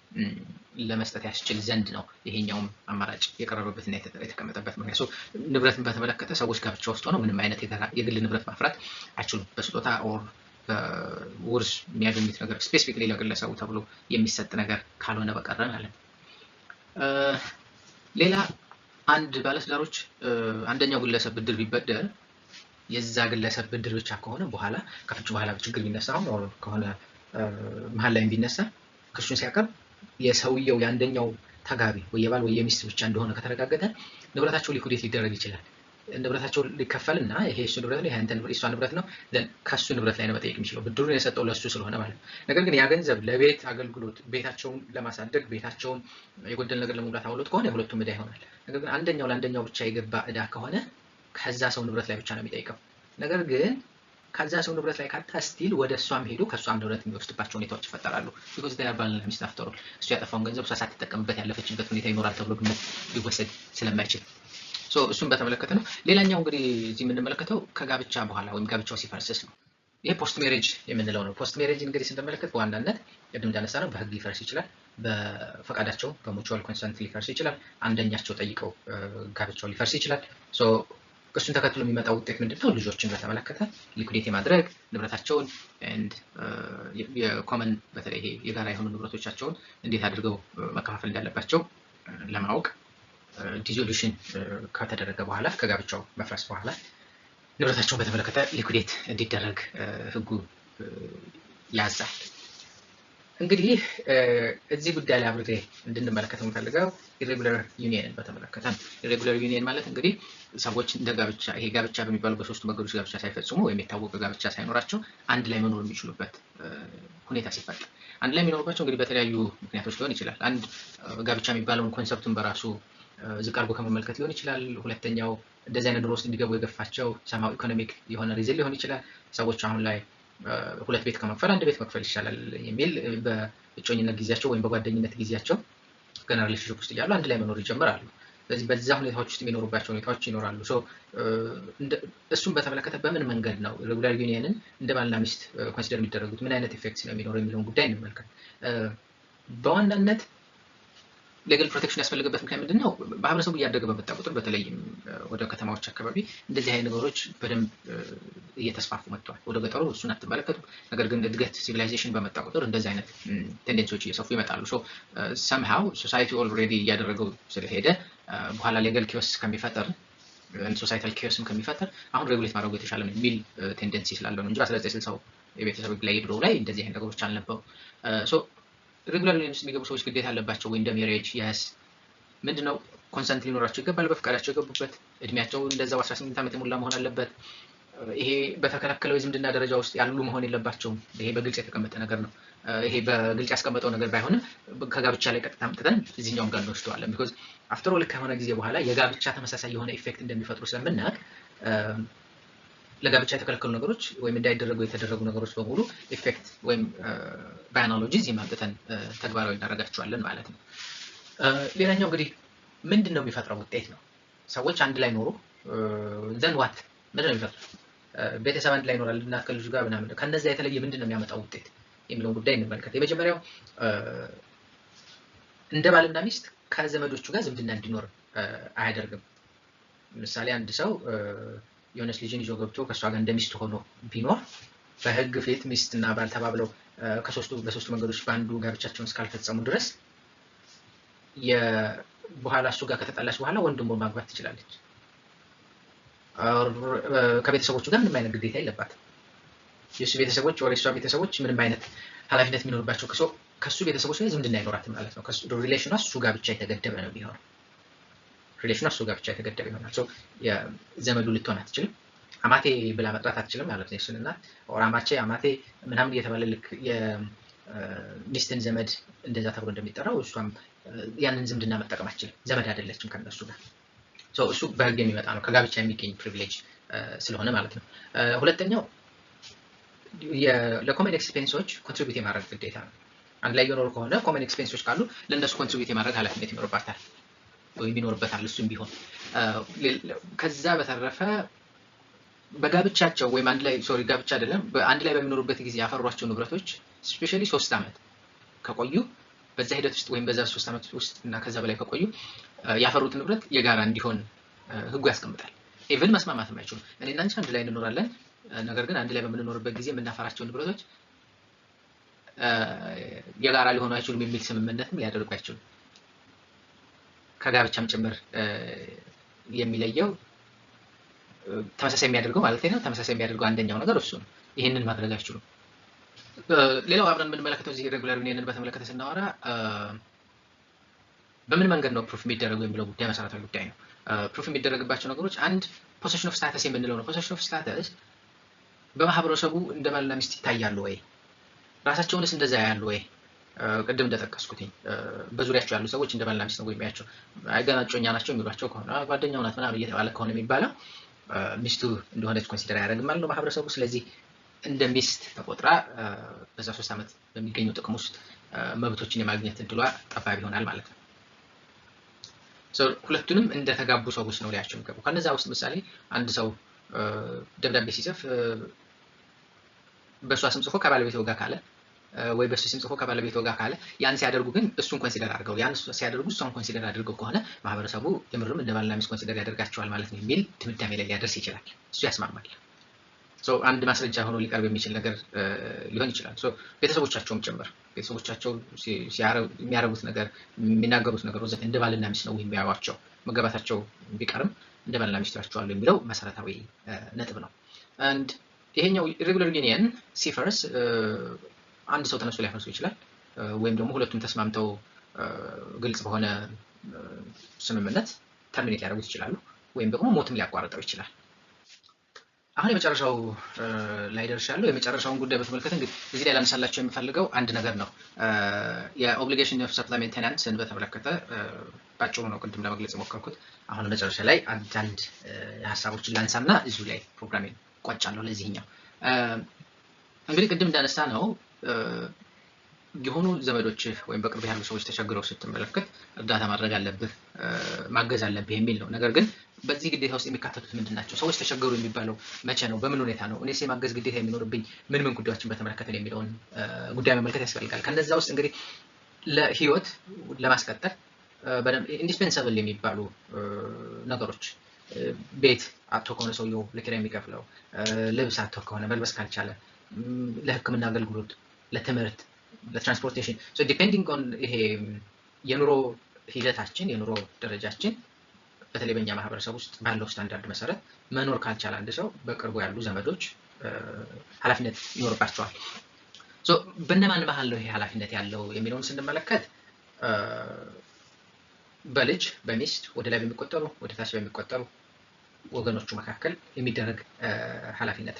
S1: ለመስጠት ያስችል ዘንድ ነው ይሄኛውም አማራጭ የቀረበበትና የተቀመጠበት ምክንያት። ንብረትን በተመለከተ ሰዎች ጋብቻ ውስጥ ሆነው ምንም አይነት የግል ንብረት ማፍራት አይችሉም። በስጦታ ኦር ውርስ የሚያገኙት ነገር ስፔሲፊክሊ ለግለሰቡ ተብሎ የሚሰጥ ነገር ካልሆነ በቀረ ማለት ነው። ሌላ አንድ ባለትዳሮች አንደኛው ግለሰብ ብድር ቢበደር የዛ ግለሰብ ብድር ብቻ ከሆነ በኋላ ከፍች በኋላ ችግር ቢነሳ ከሆነ መሀል ላይ ቢነሳ ክሱን ሲያቀርብ የሰውየው የአንደኛው ተጋቢ ወይ የባል ወይ የሚስት ብቻ እንደሆነ ከተረጋገጠ ንብረታቸው ሊኩዴት ሊደረግ ይችላል። ንብረታቸው ሊከፈልና ይሄ እሱ ንብረት ነው፣ ይሄ እሷ ንብረት ነው፣ ከሱ ንብረት ላይ ነው መጠየቅ የሚችለው ብድሩን የሰጠው ለሱ ስለሆነ ማለት ነው። ነገር ግን ያ ገንዘብ ለቤት አገልግሎት ቤታቸውን ለማሳደግ ቤታቸውን የጎደል ነገር ለመሙላት አውሎት ከሆነ የሁለቱም ዕዳ ይሆናል። ነገር ግን አንደኛው ለአንደኛው ብቻ የገባ ዕዳ ከሆነ ከዛ ሰው ንብረት ላይ ብቻ ነው የሚጠይቀው። ነገር ግን ከዛ ሰው ንብረት ላይ ካጣ ስቲል ወደ እሷም ሄዱ ከእሷም ንብረት የሚወስድባቸው ሁኔታዎች ይፈጠራሉ። ቢኮዝ ዳር ባልና ሚስት አፍተሩ እሱ ያጠፋውን ገንዘብ እሷ ሳትጠቀምበት ያለፈችበት ሁኔታ ይኖራል ተብሎ ግምት ሊወሰድ ስለማይችል እሱን በተመለከተ ነው። ሌላኛው እንግዲህ እዚህ የምንመለከተው ከጋብቻ በኋላ ወይም ጋብቻው ሲፈርስስ ነው። ይሄ ፖስት ሜሬጅ የምንለው ነው። ፖስት ሜሬጅ እንግዲህ ስንመለከት በዋናነት ቅድም እንዳነሳ ነው በህግ ሊፈርስ ይችላል፣ በፈቃዳቸው በሙቹዋል ኮንሰንት ሊፈርስ ይችላል፣ አንደኛቸው ጠይቀው ጋብቻው ሊፈርስ ይችላል። እሱን ተከትሎ የሚመጣው ውጤት ምንድነው? ልጆችን በተመለከተ ሊኩዴት የማድረግ ንብረታቸውን የኮመን በተለይ ይሄ የጋራ የሆኑ ንብረቶቻቸውን እንዴት አድርገው መከፋፈል እንዳለባቸው ለማወቅ ዲዞሉሽን ከተደረገ በኋላ ከጋብቻው መፍረስ በኋላ ንብረታቸውን በተመለከተ ሊኩዴት እንዲደረግ ህጉ ያዛል። እንግዲህ እዚህ ጉዳይ ላይ አብሬ እንድንመለከት የምፈልገው ኢሬጉላር ዩኒየንን በተመለከተ ነው። ኢሬጉላር ዩኒየን ማለት እንግዲህ ሰዎች እንደ ጋብቻ ይሄ ጋብቻ በሚባሉ በሶስቱ መንገዶች ጋብቻ ሳይፈጽሙ ወይም የታወቀ ጋብቻ ሳይኖራቸው አንድ ላይ መኖር የሚችሉበት ሁኔታ ሲፈጠር አንድ ላይ የሚኖሩባቸው እንግዲህ በተለያዩ ምክንያቶች ሊሆን ይችላል። አንድ ጋብቻ የሚባለውን ኮንሰፕቱን በራሱ ዝቅ አድርጎ ከመመልከት ሊሆን ይችላል። ሁለተኛው እንደዚህ አይነት ኑሮ ውስጥ እንዲገቡ የገፋቸው ሰማው ኢኮኖሚክ የሆነ ሪዝን ሊሆን ይችላል። ሰዎች አሁን ላይ ሁለት ቤት ከመክፈል አንድ ቤት መክፈል ይሻላል የሚል በእጮኝነት ጊዜያቸው ወይም በጓደኝነት ጊዜያቸው ገና ሪሌሽንሺፕ ውስጥ እያሉ አንድ ላይ መኖር ይጀምራሉ። ስለዚህ በዛ ሁኔታዎች ውስጥ የሚኖሩባቸው ሁኔታዎች ይኖራሉ። እሱን በተመለከተ በምን መንገድ ነው ሬጉላር ዩኒየንን እንደ ባልና ሚስት ኮንሲደር የሚደረጉት ምን አይነት ኢፌክትስ ነው የሚኖረው የሚለውን ጉዳይ እንመልከት። በዋናነት ሌጋል ፕሮቴክሽን ያስፈልገበት ምክንያት ምንድነው? ማህበረሰቡ እያደገ በመጣ ቁጥር በተለይም ወደ ከተማዎች አካባቢ እንደዚህ አይነት ነገሮች በደንብ እየተስፋፉ መጥተዋል። ወደ ገጠሩ እሱን አትመለከቱም። ነገር ግን እድገት ሲቪላይዜሽን በመጣ ቁጥር እንደዚህ አይነት ቴንደንሲዎች እየሰፉ ይመጣሉ። ሰምሃው ሶሳይቲ ኦልሬዲ እያደረገው ስለሄደ በኋላ ሌጋል ኪዮስ ከሚፈጠር ሶሳይታል ኪዮስም ከሚፈጠር አሁን ሬጉሌት ማድረጉ የተሻለ ነው የሚል ቴንደንሲ ስላለው ነው እንጂ 1960 የቤተሰብ ህግ ላይ ድሮ ላይ እንደዚህ አይነት ነገሮች አልነበሩ። ሬጉላር ዩኒየን ውስጥ የሚገቡ ሰዎች ግዴታ አለባቸው ወይ እንደ ሜሬጅ ያስ ምንድነው ኮንሰንት ሊኖራቸው ይገባል። በፍቃዳቸው የገቡበት እድሜያቸው እንደዛው 18 ዓመት የሞላ መሆን አለበት። ይሄ በተከለከለው የዝምድና ደረጃ ውስጥ ያሉ መሆን የለባቸውም። ይሄ በግልጽ የተቀመጠ ነገር ነው። ይሄ በግልጽ ያስቀመጠው ነገር ባይሆንም ከጋብቻ ላይ ቀጥታ አምጥተን እዚህኛውም ጋር እንወስደዋለን። ቢኮዝ አፍተር ኦል ከሆነ ጊዜ በኋላ የጋብቻ ተመሳሳይ የሆነ ኢፌክት እንደሚፈጥሩ ስለምናውቅ ለጋብቻ የተከለከሉ ነገሮች ወይም እንዳይደረጉ የተደረጉ ነገሮች በሙሉ ኢፌክት ወይም በአናሎጂ እዚህ ማምጥተን ተግባራዊ እናደርጋቸዋለን ማለት ነው። ሌላኛው እንግዲህ ምንድነው የሚፈጥረው ውጤት ነው። ሰዎች አንድ ላይ ኖሩ ዘን ዋት ምንድነው የሚፈጥረው? ቤተሰብ አንድ ላይ ይኖራል እና ከልጁ ጋር ምናምን ከነዛ የተለየ ምንድነው የሚያመጣው ውጤት የሚለውን ጉዳይ እንመልከት። የመጀመሪያው እንደ ባልና ሚስት ከዘመዶቹ ጋር ዝምድና እንዲኖር አያደርግም። ለምሳሌ አንድ ሰው የሆነች ልጅን ይዞ ገብቶ ከሷ ጋር እንደሚስት ሆኖ ቢኖር በህግ ፊት ሚስትና ባል ተባብለው በሶስቱ መንገዶች በአንዱ ጋብቻቸውን እስካልፈጸሙ ድረስ በኋላ እሱ ጋር ከተጣላች በኋላ ወንድሙን ማግባት ትችላለች። ከቤተሰቦቹ ጋር ምንም አይነት ግዴታ የለባትም። የሱ ቤተሰቦች ወይ እሷ ቤተሰቦች ምንም አይነት ኃላፊነት የሚኖርባቸው ከሱ ቤተሰቦች ጋር ዝምድና አይኖራትም ማለት ነው። ከሱ ሪሌሽኑ እሱ ጋር ብቻ የተገደበ ነው የሚሆነው። ሪሌሽኑ እሱ ጋር ብቻ የተገደበ ይሆናል። ዘመዱ ልትሆን አትችልም። አማቴ ብላ መጥራት አትችልም ማለት ነው። እሱን እናት አማቼ አማቴ ምናምን እየተባለ ልክ የሚስትን ዘመድ እንደዛ ተብሎ እንደሚጠራው እሷም ያንን ዝምድና መጠቀም አትችልም። ዘመድ አይደለችም ከነሱ ጋር። እሱ በህግ የሚመጣ ነው፣ ከጋብቻ የሚገኝ ፕሪቪሌጅ ስለሆነ ማለት ነው። ሁለተኛው ለኮመን ኤክስፔንሶች ኮንትሪቢዩት የማድረግ ግዴታ ነው። አንድ ላይ የኖሩ ከሆነ ኮመን ኤክስፔንሶች ካሉ ለእነሱ ኮንትሪቢዩት የማድረግ ኃላፊነት ይኖርባታል። ወይም ይኖርበታል እሱም ቢሆን። ከዛ በተረፈ በጋብቻቸው ወይም አንድ ላይ ጋብቻ አይደለም በአንድ ላይ በሚኖሩበት ጊዜ ያፈሯቸው ንብረቶች ስፔሻሊ 3 ዓመት ከቆዩ በዛ ሂደት ውስጥ ወይም በዛ 3 ዓመት ውስጥ እና ከዛ በላይ ከቆዩ ያፈሩት ንብረት የጋራ እንዲሆን ህጉ ያስቀምጣል። ኢቭን መስማማት የማይችሉ እኔና አንቺ አንድ ላይ እንኖራለን፣ ነገር ግን አንድ ላይ በምንኖርበት ጊዜ የምናፈራቸው ንብረቶች የጋራ ሊሆኑ አይችሉም የሚል ስምምነትም ሊያደርጉ አይችሉም። ከጋብቻም ጭምር የሚለየው ተመሳሳይ የሚያደርገው ማለት ነው። ተመሳሳይ የሚያደርገው አንደኛው ነገር እሱ ነው። ይሄንን ማድረግ አይችሉም። ሌላው አብረን የምንመለከተው እዚህ ሬጉላር ዩኒየንን በተመለከተ ስናወራ በምን መንገድ ነው ፕሩፍ የሚደረገው የሚለው ጉዳይ መሰረታዊ ጉዳይ ነው። ፕሩፍ የሚደረግባቸው ነገሮች አንድ ፖሴሽን ኦፍ ስታተስ የምንለው ነው። ፖሴሽን ኦፍ ስታተስ በማህበረሰቡ እንደ ባልና ሚስት ይታያሉ ወይ? ራሳቸውንስ እንደዛ ያሉ ወይ? ቅድም እንደጠቀስኩትኝ በዙሪያቸው ያሉ ሰዎች እንደ ባልና ሚስት ነው የሚያቸው። ገና እጮኛ ናቸው የሚሏቸው ከሆነ ጓደኛው ናት ምናምን እየተባለ ከሆነ የሚባለው ሚስቱ እንደሆነች ኮንሲደር ያደርጋል ማለት ነው ማህበረሰቡ። ስለዚህ እንደ ሚስት ተቆጥራ በዛ 3 ዓመት በሚገኘው ጥቅም ውስጥ መብቶችን የማግኘት እድሏ ጠባብ ይሆናል ማለት ነው። ሁለቱንም እንደ ተጋቡ ሰዎች ነው ሊያቸው የሚገባው። ከነዛ ውስጥ ምሳሌ አንድ ሰው ደብዳቤ ሲጽፍ በሷ ስም ጽፎ ከባለቤቱ ጋር ካለ ወይ በሱ ስም ጽፎ ከባለቤቱ ጋር ካለ ያን ሲያደርጉ ግን እሱን ኮንሲደር አድርገው ያን ሲያደርጉ እሷን ኮንሲደር አድርገው ከሆነ ማህበረሰቡ የምርም እንደ ባልና ሚስት ኮንሲደር ያደርጋቸዋል ማለት ነው የሚል ድምዳሜ ላይ ሊያደርስ ይችላል። እሱ ያስማማል። አንድ ማስረጃ ሆኖ ሊቀርብ የሚችል ነገር ሊሆን ይችላል። ቤተሰቦቻቸውም ጭምር ቤተሰቦቻቸው የሚያረጉት ነገር የሚናገሩት ነገር ወዘተ እንደ ባልና ሚስት ነው የሚያዩዋቸው። መገባታቸው ቢቀርም እንደ ባልና ሚስት ያዩዋቸዋል የሚለው መሰረታዊ ነጥብ ነው። አንድ ይሄኛው ኢሬጉላር ዩኒየን ሲፈርስ አንድ ሰው ተነስቶ ሊያፈርሱ ይችላል፣ ወይም ደግሞ ሁለቱም ተስማምተው ግልጽ በሆነ ስምምነት ተርሚኔት ሊያደርጉት ይችላሉ፣ ወይም ደግሞ ሞትም ሊያቋርጠው ይችላል። አሁን የመጨረሻው ላይ ደርሻለሁ። የመጨረሻውን ጉዳይ በተመለከተ እንግዲህ እዚህ ላይ ላነሳላችሁ የምፈልገው አንድ ነገር ነው። የኦብሊጌሽን ኦፍ ሰፕላይ ሜንቴናንስን በተመለከተ ባጭሩ ነው ቅድም ለመግለጽ የሞከርኩት። አሁን መጨረሻ ላይ አንዳንድ ሀሳቦችን ላንሳና እዚሁ ላይ ፕሮግራሜን ቋጫለሁ። ለዚህኛው እንግዲህ ቅድም እንዳነሳ ነው የሆኑ ዘመዶች ወይም በቅርብ ያሉ ሰዎች ተቸግረው ስትመለከት እርዳታ ማድረግ አለብህ ማገዝ አለብህ የሚል ነው። ነገር ግን በዚህ ግዴታ ውስጥ የሚካተቱት ምንድን ናቸው? ሰዎች ተቸገሩ የሚባለው መቼ ነው? በምን ሁኔታ ነው? እኔስ የማገዝ ግዴታ የሚኖርብኝ ምን ጉዳዮችን በተመለከተ ነው የሚለውን ጉዳይ መመልከት ያስፈልጋል። ከነዛ ውስጥ እንግዲህ ለህይወት ለማስቀጠል በደንብ ኢንዲስፔንሳብል የሚባሉ ነገሮች ቤት አጥቶ ከሆነ ሰውየው ለኪራይ የሚከፍለው፣ ልብስ አጥቶ ከሆነ መልበስ ካልቻለ፣ ለህክምና አገልግሎት፣ ለትምህርት፣ ለትራንስፖርቴሽን ዲፔንዲንግ ኦን ይሄ የኑሮ ሂደታችን የኑሮ ደረጃችን በተለይ በእኛ ማህበረሰብ ውስጥ ባለው ስታንዳርድ መሰረት መኖር ካልቻለ አንድ ሰው በቅርቡ ያሉ ዘመዶች ኃላፊነት ይኖርባቸዋል። በእነማን መሀል ነው ይሄ ኃላፊነት ያለው የሚለውን ስንመለከት በልጅ በሚስት ወደ ላይ በሚቆጠሩ ወደ ታች በሚቆጠሩ ወገኖቹ መካከል የሚደረግ ኃላፊነት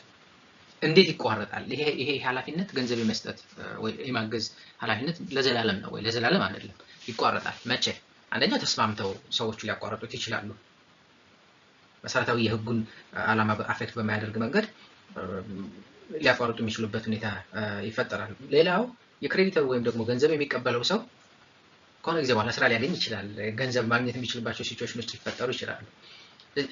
S1: እንዴት ይቋረጣል? ይሄ ኃላፊነት ገንዘብ የመስጠት ወይ የማገዝ ኃላፊነት ለዘላለም ነው ወይ? ለዘላለም አይደለም፣ ይቋረጣል። መቼ? አንደኛ ተስማምተው ሰዎቹ ሊያቋርጡት ይችላሉ። መሰረታዊ የህጉን ዓላማ አፌክት በማያደርግ መንገድ ሊያቋርጡ የሚችሉበት ሁኔታ ይፈጠራል። ሌላው የክሬዲተር ወይም ደግሞ ገንዘብ የሚቀበለው ሰው ከሆነ ጊዜ በኋላ ስራ ሊያገኝ ይችላል። ገንዘብ ማግኘት የሚችልባቸው ሲቹዌሽኖች ሊፈጠሩ ይችላሉ።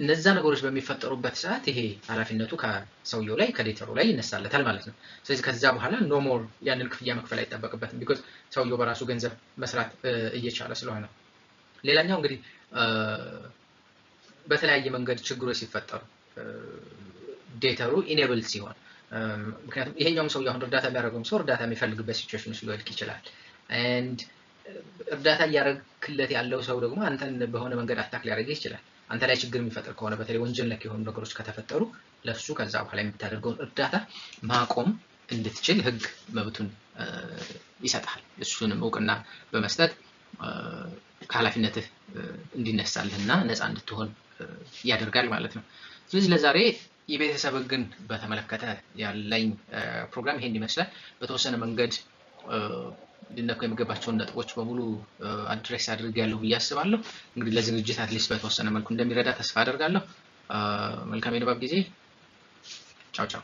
S1: እነዛ ነገሮች በሚፈጠሩበት ሰዓት ይሄ ኃላፊነቱ ከሰውየው ላይ ከዴተሩ ላይ ይነሳለታል ማለት ነው። ስለዚህ ከዛ በኋላ ኖ ሞር ያንን ክፍያ መክፈል አይጠበቅበትም፣ ቢኮዝ ሰውየው በራሱ ገንዘብ መስራት እየቻለ ስለሆነ። ሌላኛው እንግዲህ በተለያየ መንገድ ችግሮች ሲፈጠሩ ዴተሩ ኢኔብል ሲሆን፣ ምክንያቱም ይሄኛውም ሰውየው አሁን እርዳታ የሚያደርገውም ሰው እርዳታ የሚፈልግበት ሲቹዌሽን ውስጥ ሊወድቅ ይችላል። ኤንድ እርዳታ እያደረግክለት ያለው ሰው ደግሞ አንተን በሆነ መንገድ አታክ ሊያደርግ ይችላል። አንተ ላይ ችግር የሚፈጥር ከሆነ በተለይ ወንጀል ነክ የሆኑ ነገሮች ከተፈጠሩ ለሱ ከዛ በኋላ የምታደርገውን እርዳታ ማቆም እንድትችል ህግ መብቱን ይሰጣል። እሱንም እውቅና በመስጠት ከኃላፊነትህ እንዲነሳልህና ነፃ እንድትሆን ያደርጋል ማለት ነው። ስለዚህ ለዛሬ የቤተሰብ ህግን በተመለከተ ያለኝ ፕሮግራም ይሄን ይመስላል። በተወሰነ መንገድ ሊነኩ የሚገባቸውን ነጥቦች በሙሉ አድሬስ አድርጌያለሁ ብዬ አስባለሁ። እንግዲህ ለዝግጅት አትሊስት በተወሰነ መልኩ እንደሚረዳ ተስፋ አደርጋለሁ። መልካም የንባብ ጊዜ። ቻው ቻው።